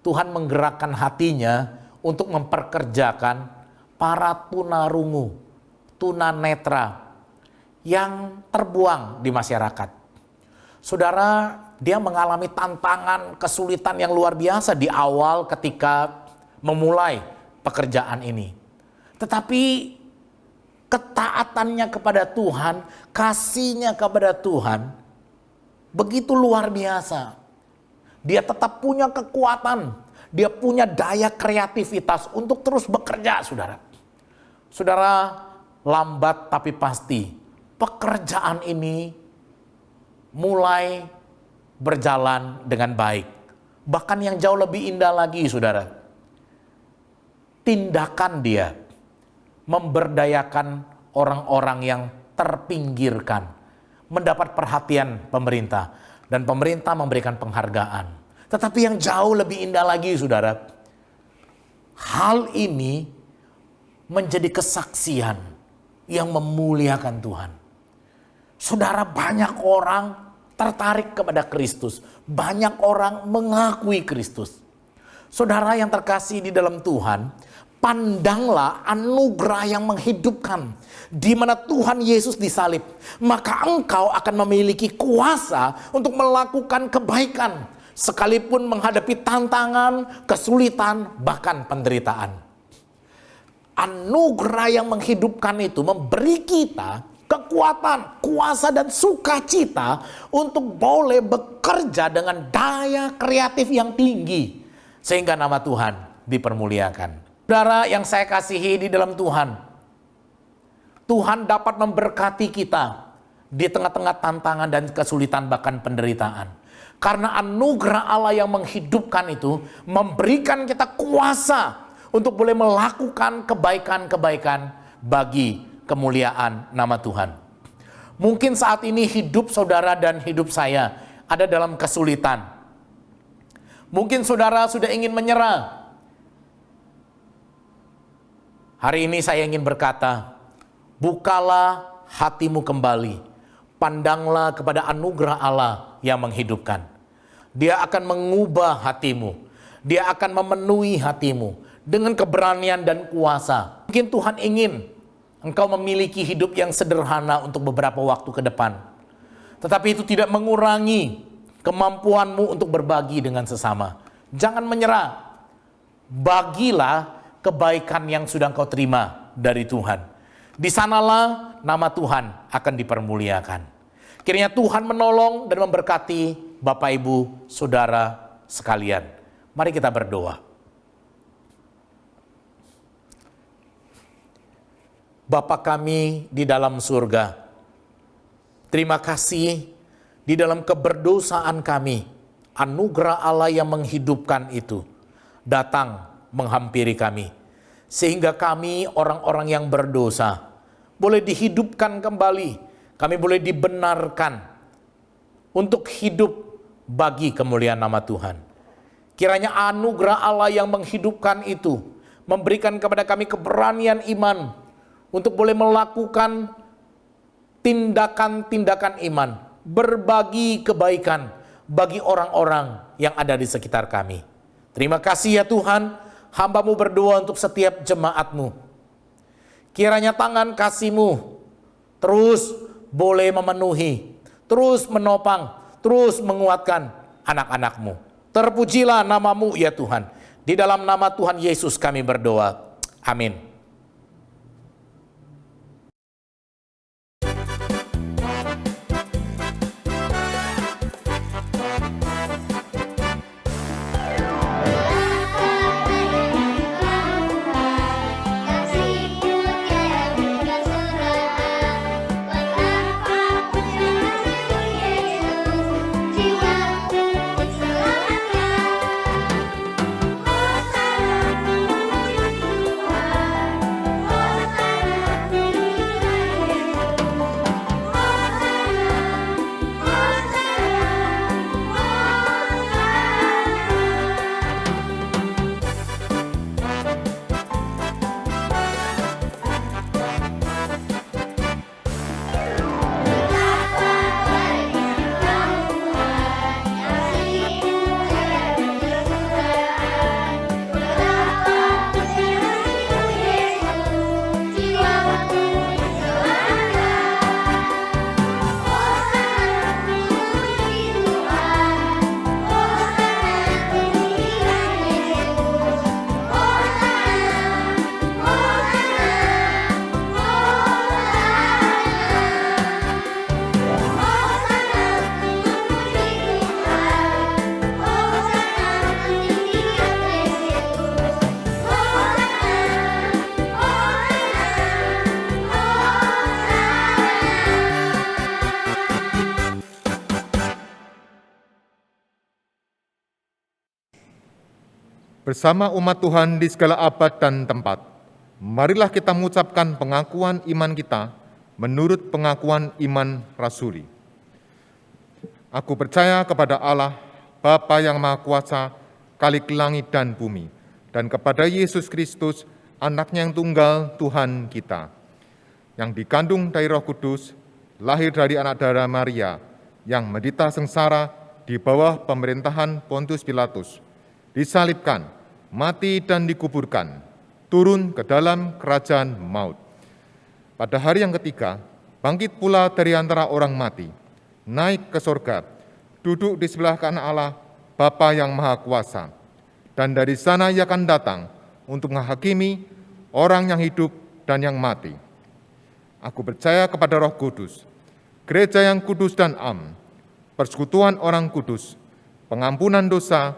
S4: Tuhan menggerakkan hatinya untuk memperkerjakan para tunarungu, tunanetra yang terbuang di masyarakat. Saudara, dia mengalami tantangan, kesulitan yang luar biasa di awal ketika memulai pekerjaan ini. Tetapi ketaatannya kepada Tuhan, kasihnya kepada Tuhan, begitu luar biasa. Dia tetap punya kekuatan, dia punya daya kreativitas untuk terus bekerja, saudara. Saudara, lambat tapi pasti, pekerjaan ini mulai berjalan dengan baik. Bahkan yang jauh lebih indah lagi, saudara. Tindakan dia memberdayakan orang-orang yang terpinggirkan, mendapat perhatian pemerintah, dan pemerintah memberikan penghargaan. Tetapi yang jauh lebih indah lagi, saudara, hal ini menjadi kesaksian yang memuliakan Tuhan. Saudara, banyak orang tertarik kepada Kristus, banyak orang mengakui Kristus. Saudara yang terkasih di dalam Tuhan, pandanglah anugerah yang menghidupkan, di mana Tuhan Yesus disalib, maka engkau akan memiliki kuasa untuk melakukan kebaikan, sekalipun menghadapi tantangan, kesulitan, bahkan penderitaan. Anugerah yang menghidupkan itu memberi kita kekuatan, kuasa, dan sukacita untuk boleh bekerja dengan daya kreatif yang tinggi, sehingga nama Tuhan dipermuliakan. Saudara yang saya kasihi di dalam Tuhan, Tuhan dapat memberkati kita di tengah-tengah tantangan dan kesulitan, bahkan penderitaan. Karena anugerah Allah yang menghidupkan itu memberikan kita kuasa untuk boleh melakukan kebaikan-kebaikan bagi kemuliaan nama Tuhan. Mungkin saat ini hidup saudara dan hidup saya ada dalam kesulitan. Mungkin saudara sudah ingin menyerah. Hari ini saya ingin berkata, bukalah hatimu kembali. Pandanglah kepada anugerah Allah yang menghidupkan. Dia akan mengubah hatimu. Dia akan memenuhi hatimu dengan keberanian dan kuasa. Mungkin Tuhan ingin engkau memiliki hidup yang sederhana untuk beberapa waktu ke depan. Tetapi itu tidak mengurangi kemampuanmu untuk berbagi dengan sesama. Jangan menyerah. Bagilah kebaikan yang sudah engkau terima dari Tuhan. Di sanalah nama Tuhan akan dipermuliakan. Kiranya Tuhan menolong dan memberkati Bapak, Ibu, Saudara sekalian. Mari kita berdoa. Bapa kami di dalam surga, terima kasih di dalam keberdosaan kami, anugerah Allah yang menghidupkan itu datang menghampiri kami. Sehingga kami orang-orang yang berdosa boleh dihidupkan kembali. Kami boleh dibenarkan untuk hidup bagi kemuliaan nama Tuhan. Kiranya anugerah Allah yang menghidupkan itu memberikan kepada kami keberanian iman untuk boleh melakukan tindakan-tindakan iman, berbagi kebaikan bagi orang-orang yang ada di sekitar kami. Terima kasih ya Tuhan, hamba-Mu berdoa untuk setiap jemaat-Mu. Kiranya tangan kasih-Mu terus boleh memenuhi, terus menopang, terus menguatkan anak-anak-Mu. Terpujilah nama-Mu ya Tuhan. Di dalam nama Tuhan Yesus kami berdoa. Amin.
S1: Bersama umat Tuhan di segala abad dan tempat, marilah kita mengucapkan pengakuan iman kita menurut pengakuan iman rasuli. Aku percaya kepada Allah, Bapa yang Maha Kuasa, Khalik langit dan bumi, dan kepada Yesus Kristus, Anaknya yang tunggal, Tuhan kita, yang dikandung dari Roh Kudus, lahir dari anak darah Maria, yang menderita sengsara di bawah pemerintahan Pontius Pilatus, disalibkan, mati dan dikuburkan, turun ke dalam kerajaan maut. Pada hari yang ketiga, bangkit pula dari antara orang mati, naik ke sorga, duduk di sebelah kanan Allah, Bapa yang Maha Kuasa. Dan dari sana Ia akan datang untuk menghakimi orang yang hidup dan yang mati. Aku percaya kepada Roh Kudus, gereja yang kudus dan am, persekutuan orang kudus, pengampunan dosa,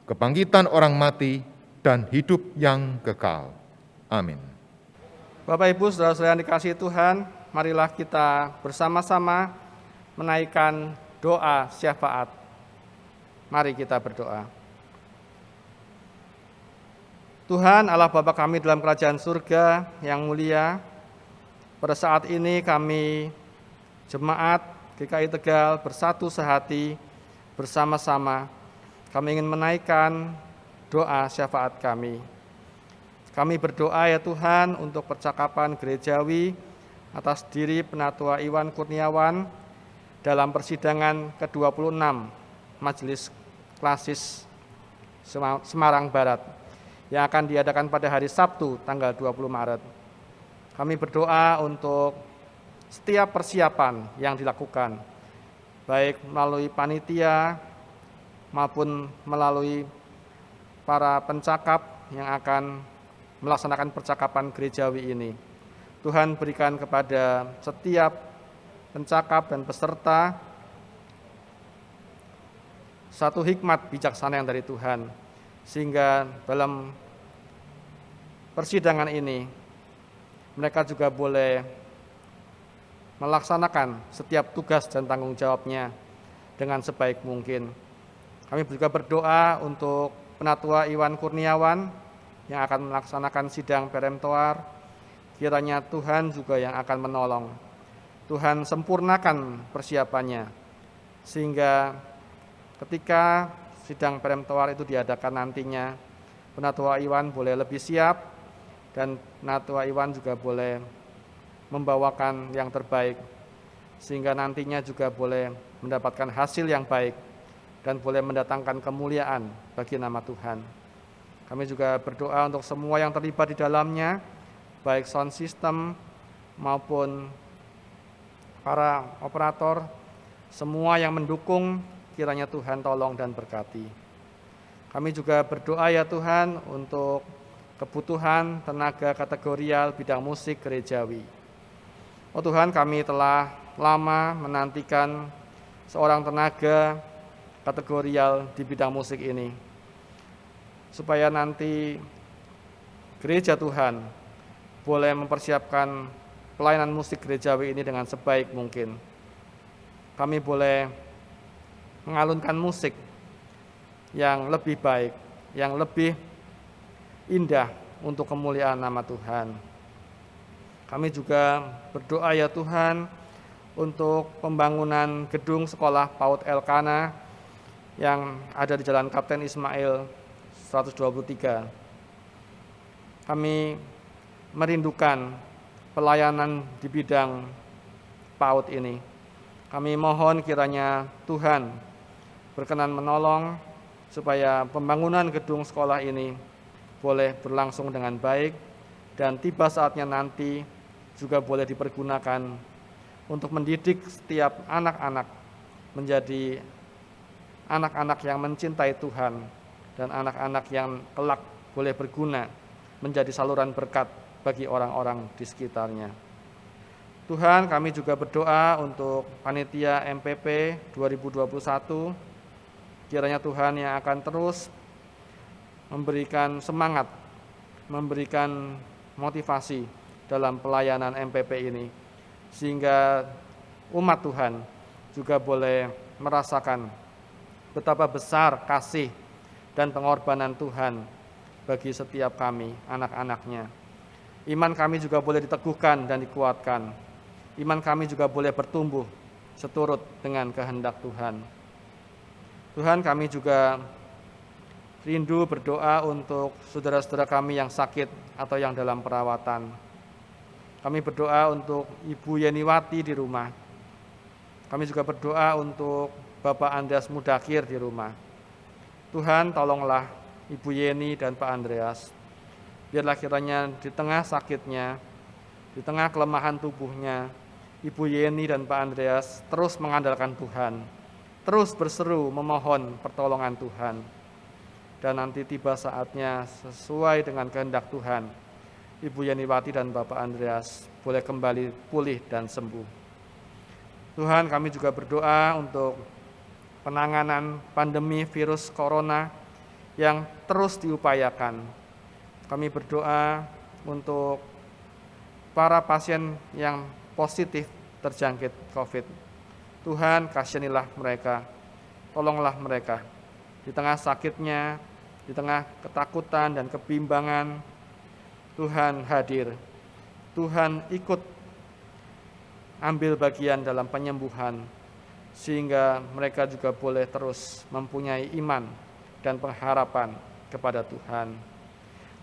S1: kebangkitan orang mati, dan hidup yang kekal. Amin.
S3: Bapak Ibu saudara-saudara yang dikasihi Tuhan, marilah kita bersama-sama menaikkan doa syafaat. Mari kita berdoa. Tuhan Allah Bapa kami dalam kerajaan surga yang mulia, pada saat ini kami jemaat GKI Tegal bersatu sehati bersama-sama. Kami ingin menaikkan doa syafaat kami. Kami berdoa ya Tuhan untuk percakapan gerejawi atas diri Penatua Iwan Kurniawan dalam persidangan ke-26 Majelis Klasis Semarang Barat yang akan diadakan pada hari Sabtu tanggal 20 Maret. Kami berdoa untuk setiap persiapan yang dilakukan, baik melalui panitia maupun melalui para pencakap yang akan melaksanakan percakapan gerejawi ini. Tuhan berikan kepada setiap pencakap dan peserta satu hikmat bijaksana yang dari Tuhan, sehingga dalam persidangan ini mereka juga boleh melaksanakan setiap tugas dan tanggung jawabnya dengan sebaik mungkin. Kami juga berdoa untuk Penatua Iwan Kurniawan yang akan melaksanakan sidang peremptoar. Kiranya Tuhan juga yang akan menolong. Tuhan sempurnakan persiapannya, sehingga ketika sidang peremptoar itu diadakan nantinya, Penatua Iwan boleh lebih siap dan Penatua Iwan juga boleh membawakan yang terbaik, sehingga nantinya juga boleh mendapatkan hasil yang baik dan boleh mendatangkan kemuliaan bagi nama Tuhan. Kami juga berdoa untuk semua yang terlibat di dalamnya, baik sound system maupun para operator, semua yang mendukung, kiranya Tuhan tolong dan berkati. Kami juga berdoa ya Tuhan untuk kebutuhan tenaga kategorial bidang musik gerejawi. Oh Tuhan, kami telah lama menantikan seorang tenaga kategorial di bidang musik ini, supaya nanti gereja Tuhan boleh mempersiapkan pelayanan musik gerejawi ini dengan sebaik mungkin. Kami boleh mengalunkan musik yang lebih baik, yang lebih indah untuk kemuliaan nama Tuhan. Kami juga berdoa ya Tuhan untuk pembangunan gedung sekolah PAUD Elkana yang ada di Jalan Kapten Ismail 123. Kami merindukan pelayanan di bidang PAUD ini. Kami mohon kiranya Tuhan berkenan menolong supaya pembangunan gedung sekolah ini boleh berlangsung dengan baik dan tiba saatnya nanti juga boleh dipergunakan untuk mendidik setiap anak-anak menjadi anak-anak yang mencintai Tuhan dan anak-anak yang kelak boleh berguna menjadi saluran berkat bagi orang-orang di sekitarnya. Tuhan, kami juga berdoa untuk panitia MPP 2021, kiranya Tuhan yang akan terus memberikan semangat, memberikan motivasi dalam pelayanan MPP ini, sehingga umat Tuhan juga boleh merasakan betapa besar kasih dan pengorbanan Tuhan bagi setiap kami, anak-anaknya. Iman kami juga boleh diteguhkan dan dikuatkan. Iman kami juga boleh bertumbuh seturut dengan kehendak Tuhan. Tuhan, kami juga rindu berdoa untuk saudara-saudara kami yang sakit atau yang dalam perawatan. Kami berdoa untuk Ibu Yeniwati di rumah. Kami juga berdoa untuk Bapak Andreas Mudakir di rumah. Tuhan, tolonglah Ibu Yeni dan Pak Andreas. Biarlah kiranya di tengah sakitnya, di tengah kelemahan tubuhnya, Ibu Yeni dan Pak Andreas terus mengandalkan Tuhan, terus berseru memohon pertolongan Tuhan. Dan nanti tiba saatnya sesuai dengan kehendak Tuhan, Ibu Yeniwati dan Bapak Andreas boleh kembali pulih dan sembuh. Tuhan, kami juga berdoa untuk penanganan pandemi virus corona yang terus diupayakan. Kami berdoa untuk para pasien yang positif terjangkit COVID. Tuhan, kasihanilah mereka, tolonglah mereka. Di tengah sakitnya, di tengah ketakutan dan kebimbangan, Tuhan hadir. Tuhan ikut ambil bagian dalam penyembuhan, sehingga mereka juga boleh terus mempunyai iman dan pengharapan kepada Tuhan.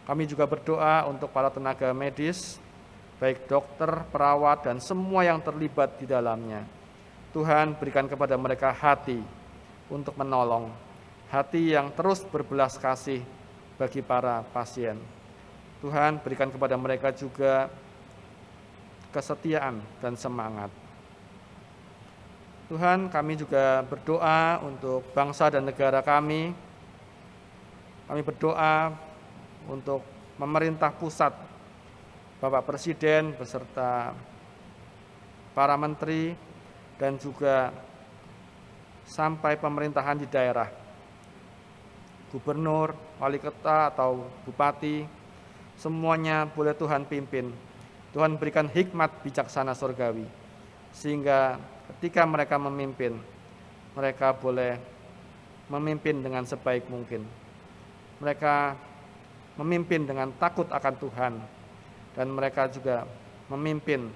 S3: Kami juga berdoa untuk para tenaga medis, baik dokter, perawat, dan semua yang terlibat di dalamnya. Tuhan, berikan kepada mereka hati untuk menolong, hati yang terus berbelas kasih bagi para pasien. Tuhan, berikan kepada mereka juga kesetiaan dan semangat. Tuhan, kami juga berdoa untuk bangsa dan negara kami. Kami berdoa untuk pemerintah pusat, Bapak Presiden beserta para menteri, dan juga sampai pemerintahan di daerah, gubernur, wali kota atau bupati, semuanya boleh Tuhan pimpin. Tuhan berikan hikmat bijaksana surgawi, sehingga ketika mereka memimpin, mereka boleh memimpin dengan sebaik mungkin. Mereka memimpin dengan takut akan Tuhan, dan mereka juga memimpin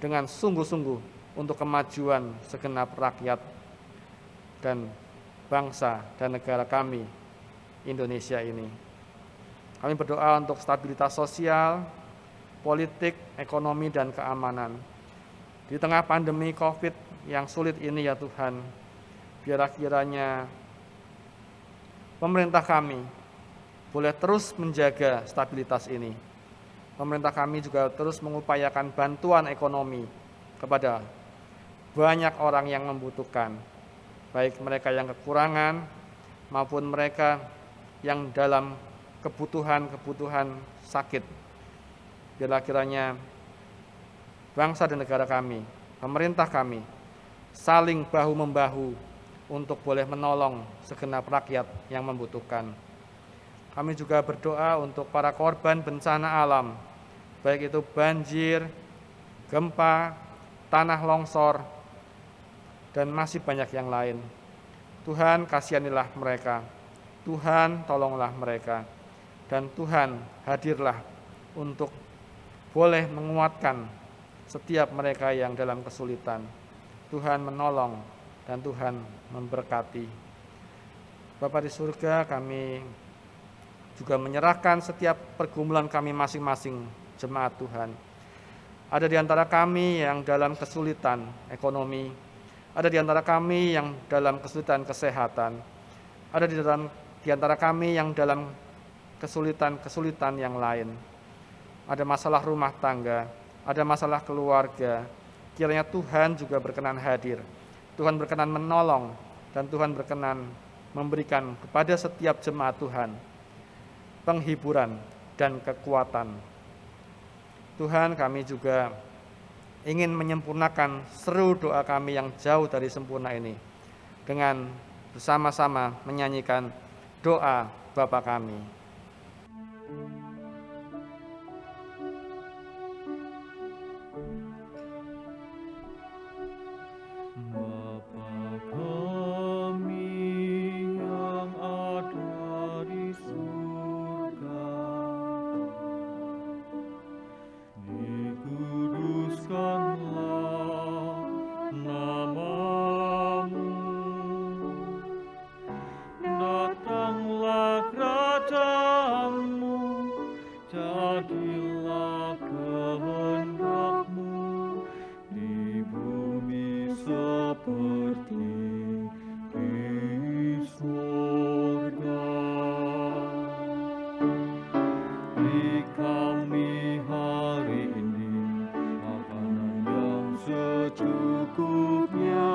S3: dengan sungguh-sungguh untuk kemajuan segenap rakyat dan bangsa dan negara kami, Indonesia ini. Kami berdoa untuk stabilitas sosial, politik, ekonomi, dan keamanan. Di tengah pandemi COVID yang sulit ini ya Tuhan, biarlah kiranya pemerintah kami boleh terus menjaga stabilitas ini. Pemerintah kami juga terus mengupayakan bantuan ekonomi kepada banyak orang yang membutuhkan, baik mereka yang kekurangan maupun mereka yang dalam kebutuhan sakit. Biarlah kiranya bangsa dan negara kami, pemerintah kami, saling bahu-membahu untuk boleh menolong segenap rakyat yang membutuhkan. Kami juga berdoa untuk para korban bencana alam, baik itu banjir, gempa, tanah longsor, dan masih banyak yang lain. Tuhan, kasihanilah mereka. Tuhan, tolonglah mereka. Dan Tuhan, hadirlah untuk boleh menguatkan setiap mereka yang dalam kesulitan. Tuhan menolong dan Tuhan memberkati. Bapa di surga, kami juga menyerahkan setiap pergumulan kami masing-masing jemaat Tuhan. Ada di antara kami yang dalam kesulitan ekonomi, ada di antara kami yang dalam kesulitan kesehatan, ada di antara kami yang dalam kesulitan yang lain. Ada masalah rumah tangga, ada masalah keluarga. Kiranya Tuhan juga berkenan hadir. Tuhan berkenan menolong, dan Tuhan berkenan memberikan kepada setiap jemaat Tuhan penghiburan dan kekuatan. Tuhan, kami juga ingin menyempurnakan seru doa kami yang jauh dari sempurna ini dengan bersama-sama menyanyikan doa Bapa kami.
S5: Bapa kami yang ada di surga, secukupnya.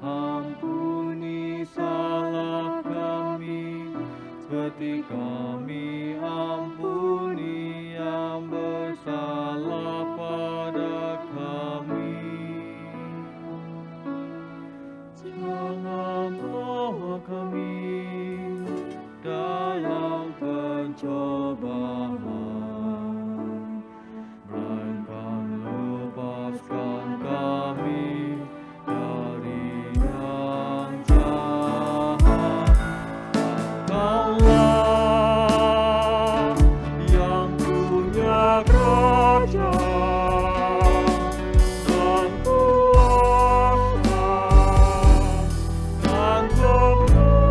S5: Ampuni salah kami, seperti kami ampuni yang bersalah pada kami. Jangan bawa kami dalam pencobaan, melainkan lepaskan kami dari yang jahat. Kaulah yang punya kerajaan dan kuasa dan kemuliaan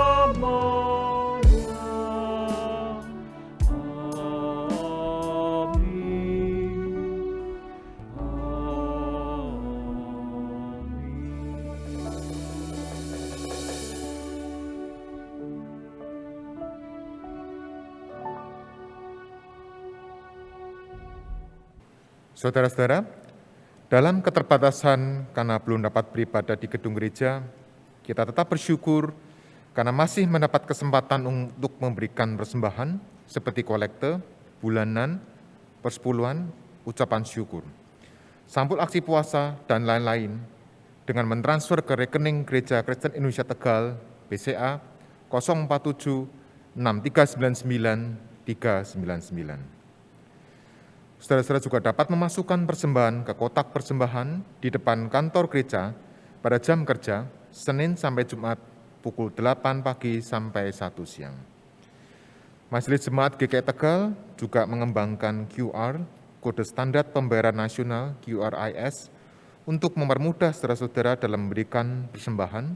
S5: selama-lamanya.
S1: Saudara-saudara, dalam keterbatasan karena belum dapat beribadah di gedung gereja, kita tetap bersyukur karena masih mendapat kesempatan untuk memberikan persembahan seperti kolekte, bulanan, persepuluhan, ucapan syukur, sampul aksi puasa, dan lain-lain dengan mentransfer ke rekening Gereja Kristen Indonesia Tegal BCA 047 6399 399. Saudara-saudara juga dapat memasukkan persembahan ke kotak persembahan di depan kantor gereja pada jam kerja Senin sampai Jumat pukul 8 pagi sampai 1 siang. Majelis Jemaat GKI Tegal juga mengembangkan QR, kode standar pembayaran nasional QRIS, untuk mempermudah saudara-saudara dalam memberikan persembahan,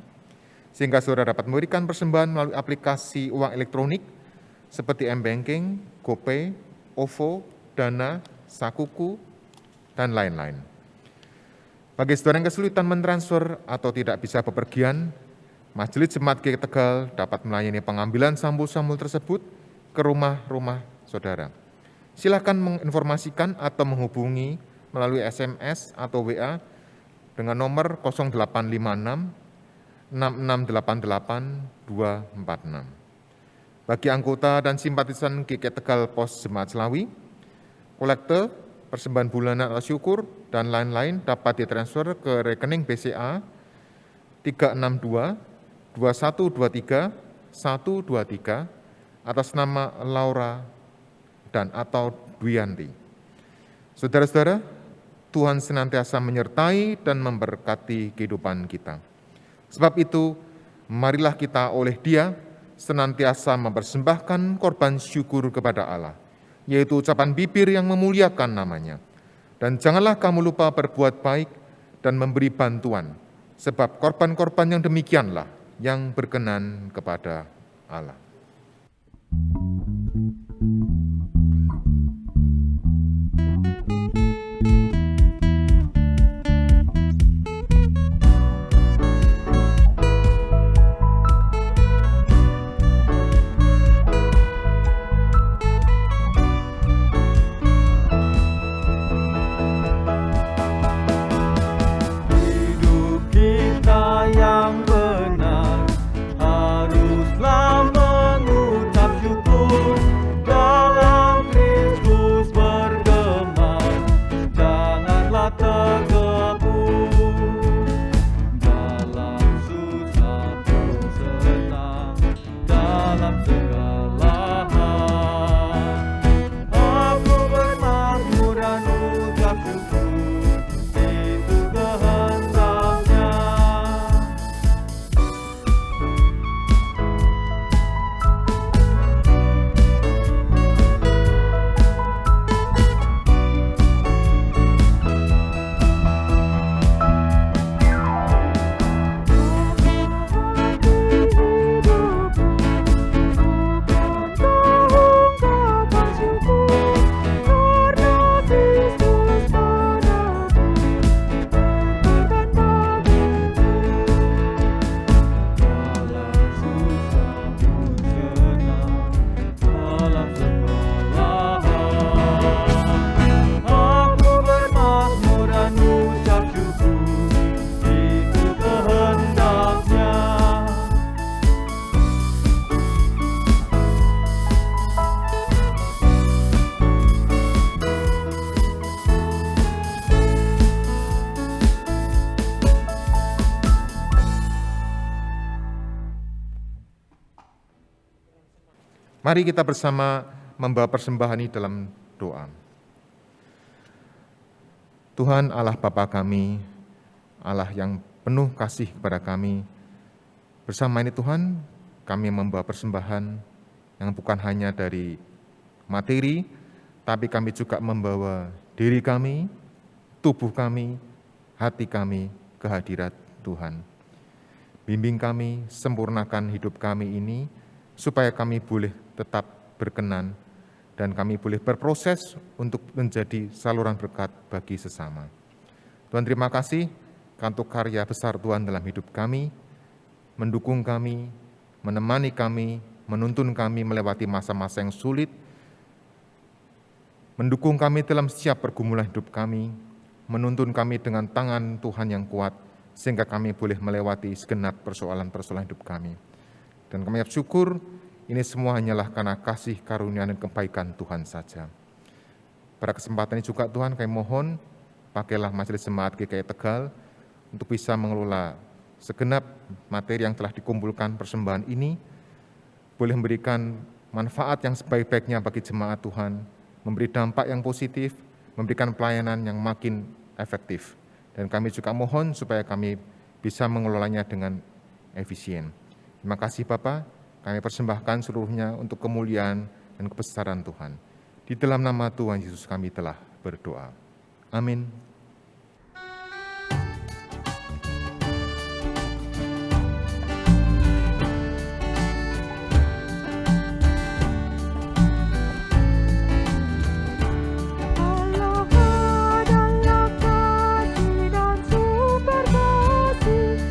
S1: sehingga saudara dapat memberikan persembahan melalui aplikasi uang elektronik seperti M-Banking, GoPay, OVO, Dana, Sakuku, dan lain-lain. Bagi saudara yang kesulitan mentransfer atau tidak bisa bepergian, Majelis Jemaat GKI Tegal dapat melayani pengambilan sampul-sampul tersebut ke rumah-rumah saudara. Silakan menginformasikan atau menghubungi melalui SMS atau WA dengan nomor 0856 6688 246. Bagi anggota dan simpatisan GKI Tegal Pos Jemaat Selawi, kolekte, persembahan bulanan atau syukur, dan lain-lain dapat ditransfer ke rekening BCA 362 2123 123 atas nama Laura dan atau Dwianti. Saudara-saudara, Tuhan senantiasa menyertai dan memberkati kehidupan kita. Sebab itu, marilah kita oleh Dia senantiasa mempersembahkan korban syukur kepada Allah, yaitu ucapan bibir yang memuliakan nama-Nya. Dan janganlah kamu lupa berbuat baik dan memberi bantuan, sebab korban-korban yang demikianlah yang berkenan kepada Allah.
S5: Hidup kita yang benar haruslah
S1: Mari kita bersama membawa persembahan ini dalam doa. Tuhan Allah Bapa kami, Allah yang penuh kasih kepada kami, bersama ini Tuhan, kami membawa persembahan yang bukan hanya dari materi, tapi kami juga membawa diri kami, tubuh kami, hati kami ke hadirat Tuhan. Bimbing kami, sempurnakan hidup kami ini, supaya kami boleh tetap berkenan dan kami boleh berproses untuk menjadi saluran berkat bagi sesama. Tuhan terima kasih untuk karya besar Tuhan dalam hidup kami, mendukung kami, menemani kami, menuntun kami melewati masa-masa yang sulit, mendukung kami dalam setiap pergumulan hidup kami, menuntun kami dengan tangan Tuhan yang kuat, sehingga kami boleh melewati segenap persoalan-persoalan hidup kami. Dan kami bersyukur, ini semua hanyalah karena kasih karunia dan kebaikan Tuhan saja. Pada kesempatan ini juga Tuhan kami mohon, pakailah Majelis Jemaat GKI Tegal untuk bisa mengelola segenap materi yang telah dikumpulkan persembahan ini, boleh memberikan manfaat yang sebaik-baiknya bagi jemaat Tuhan, memberi dampak yang positif, memberikan pelayanan yang makin efektif. Dan kami juga mohon supaya kami bisa mengelolanya dengan efisien. Terima kasih Bapa, kami persembahkan seluruhnya untuk kemuliaan dan kebesaran Tuhan. Di dalam nama Tuhan Yesus kami telah berdoa. Amin.
S6: Allah adalah kasih dan sumber kasih.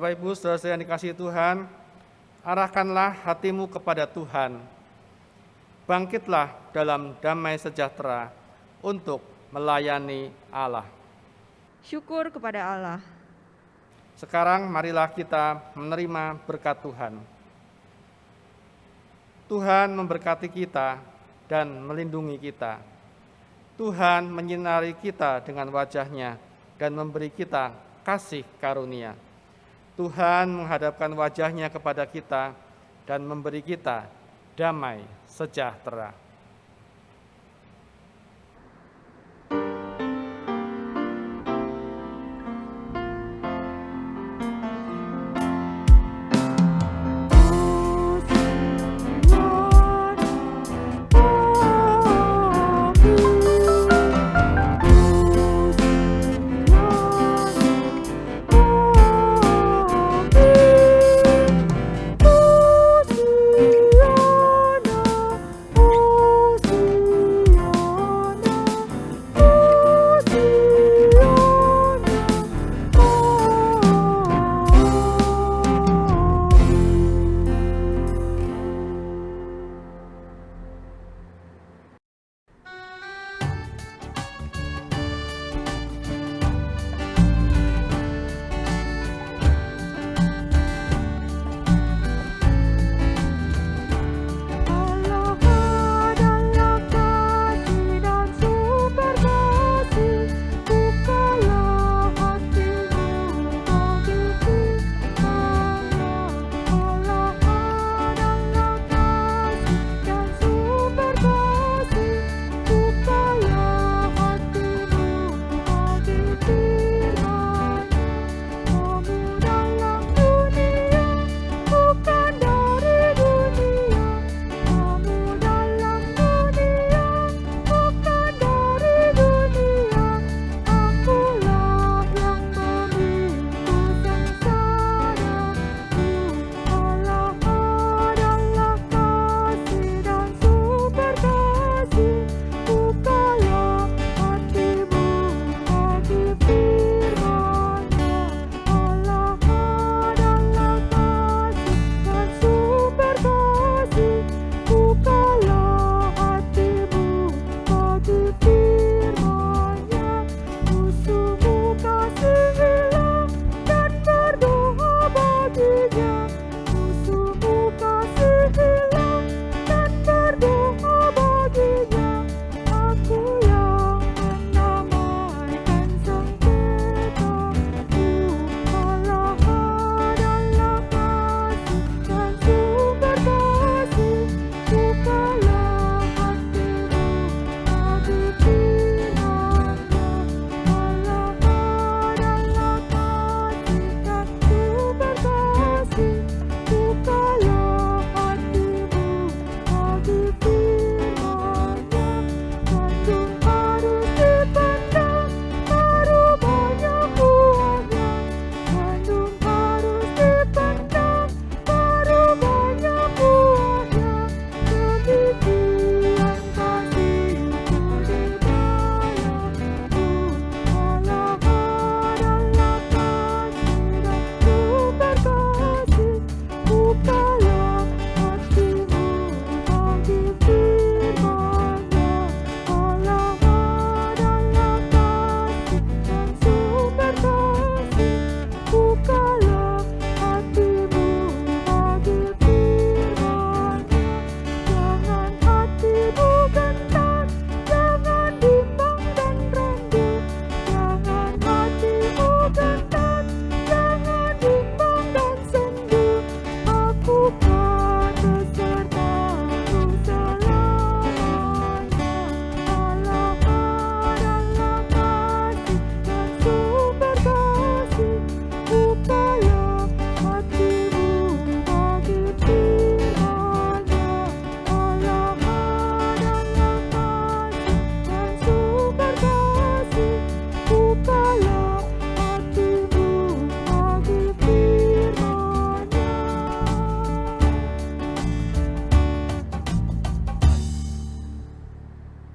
S3: Bapak Ibu, saudara-saudara yang dikasihi Tuhan, arahkanlah hatimu kepada Tuhan. Bangkitlah dalam damai sejahtera untuk melayani Allah.
S2: Syukur kepada Allah.
S3: Sekarang marilah kita menerima berkat Tuhan. Tuhan memberkati kita dan melindungi kita. Tuhan menyinari kita dengan wajah-Nya dan memberi kita kasih karunia. Tuhan menghadapkan wajah-Nya kepada kita dan memberi kita damai sejahtera.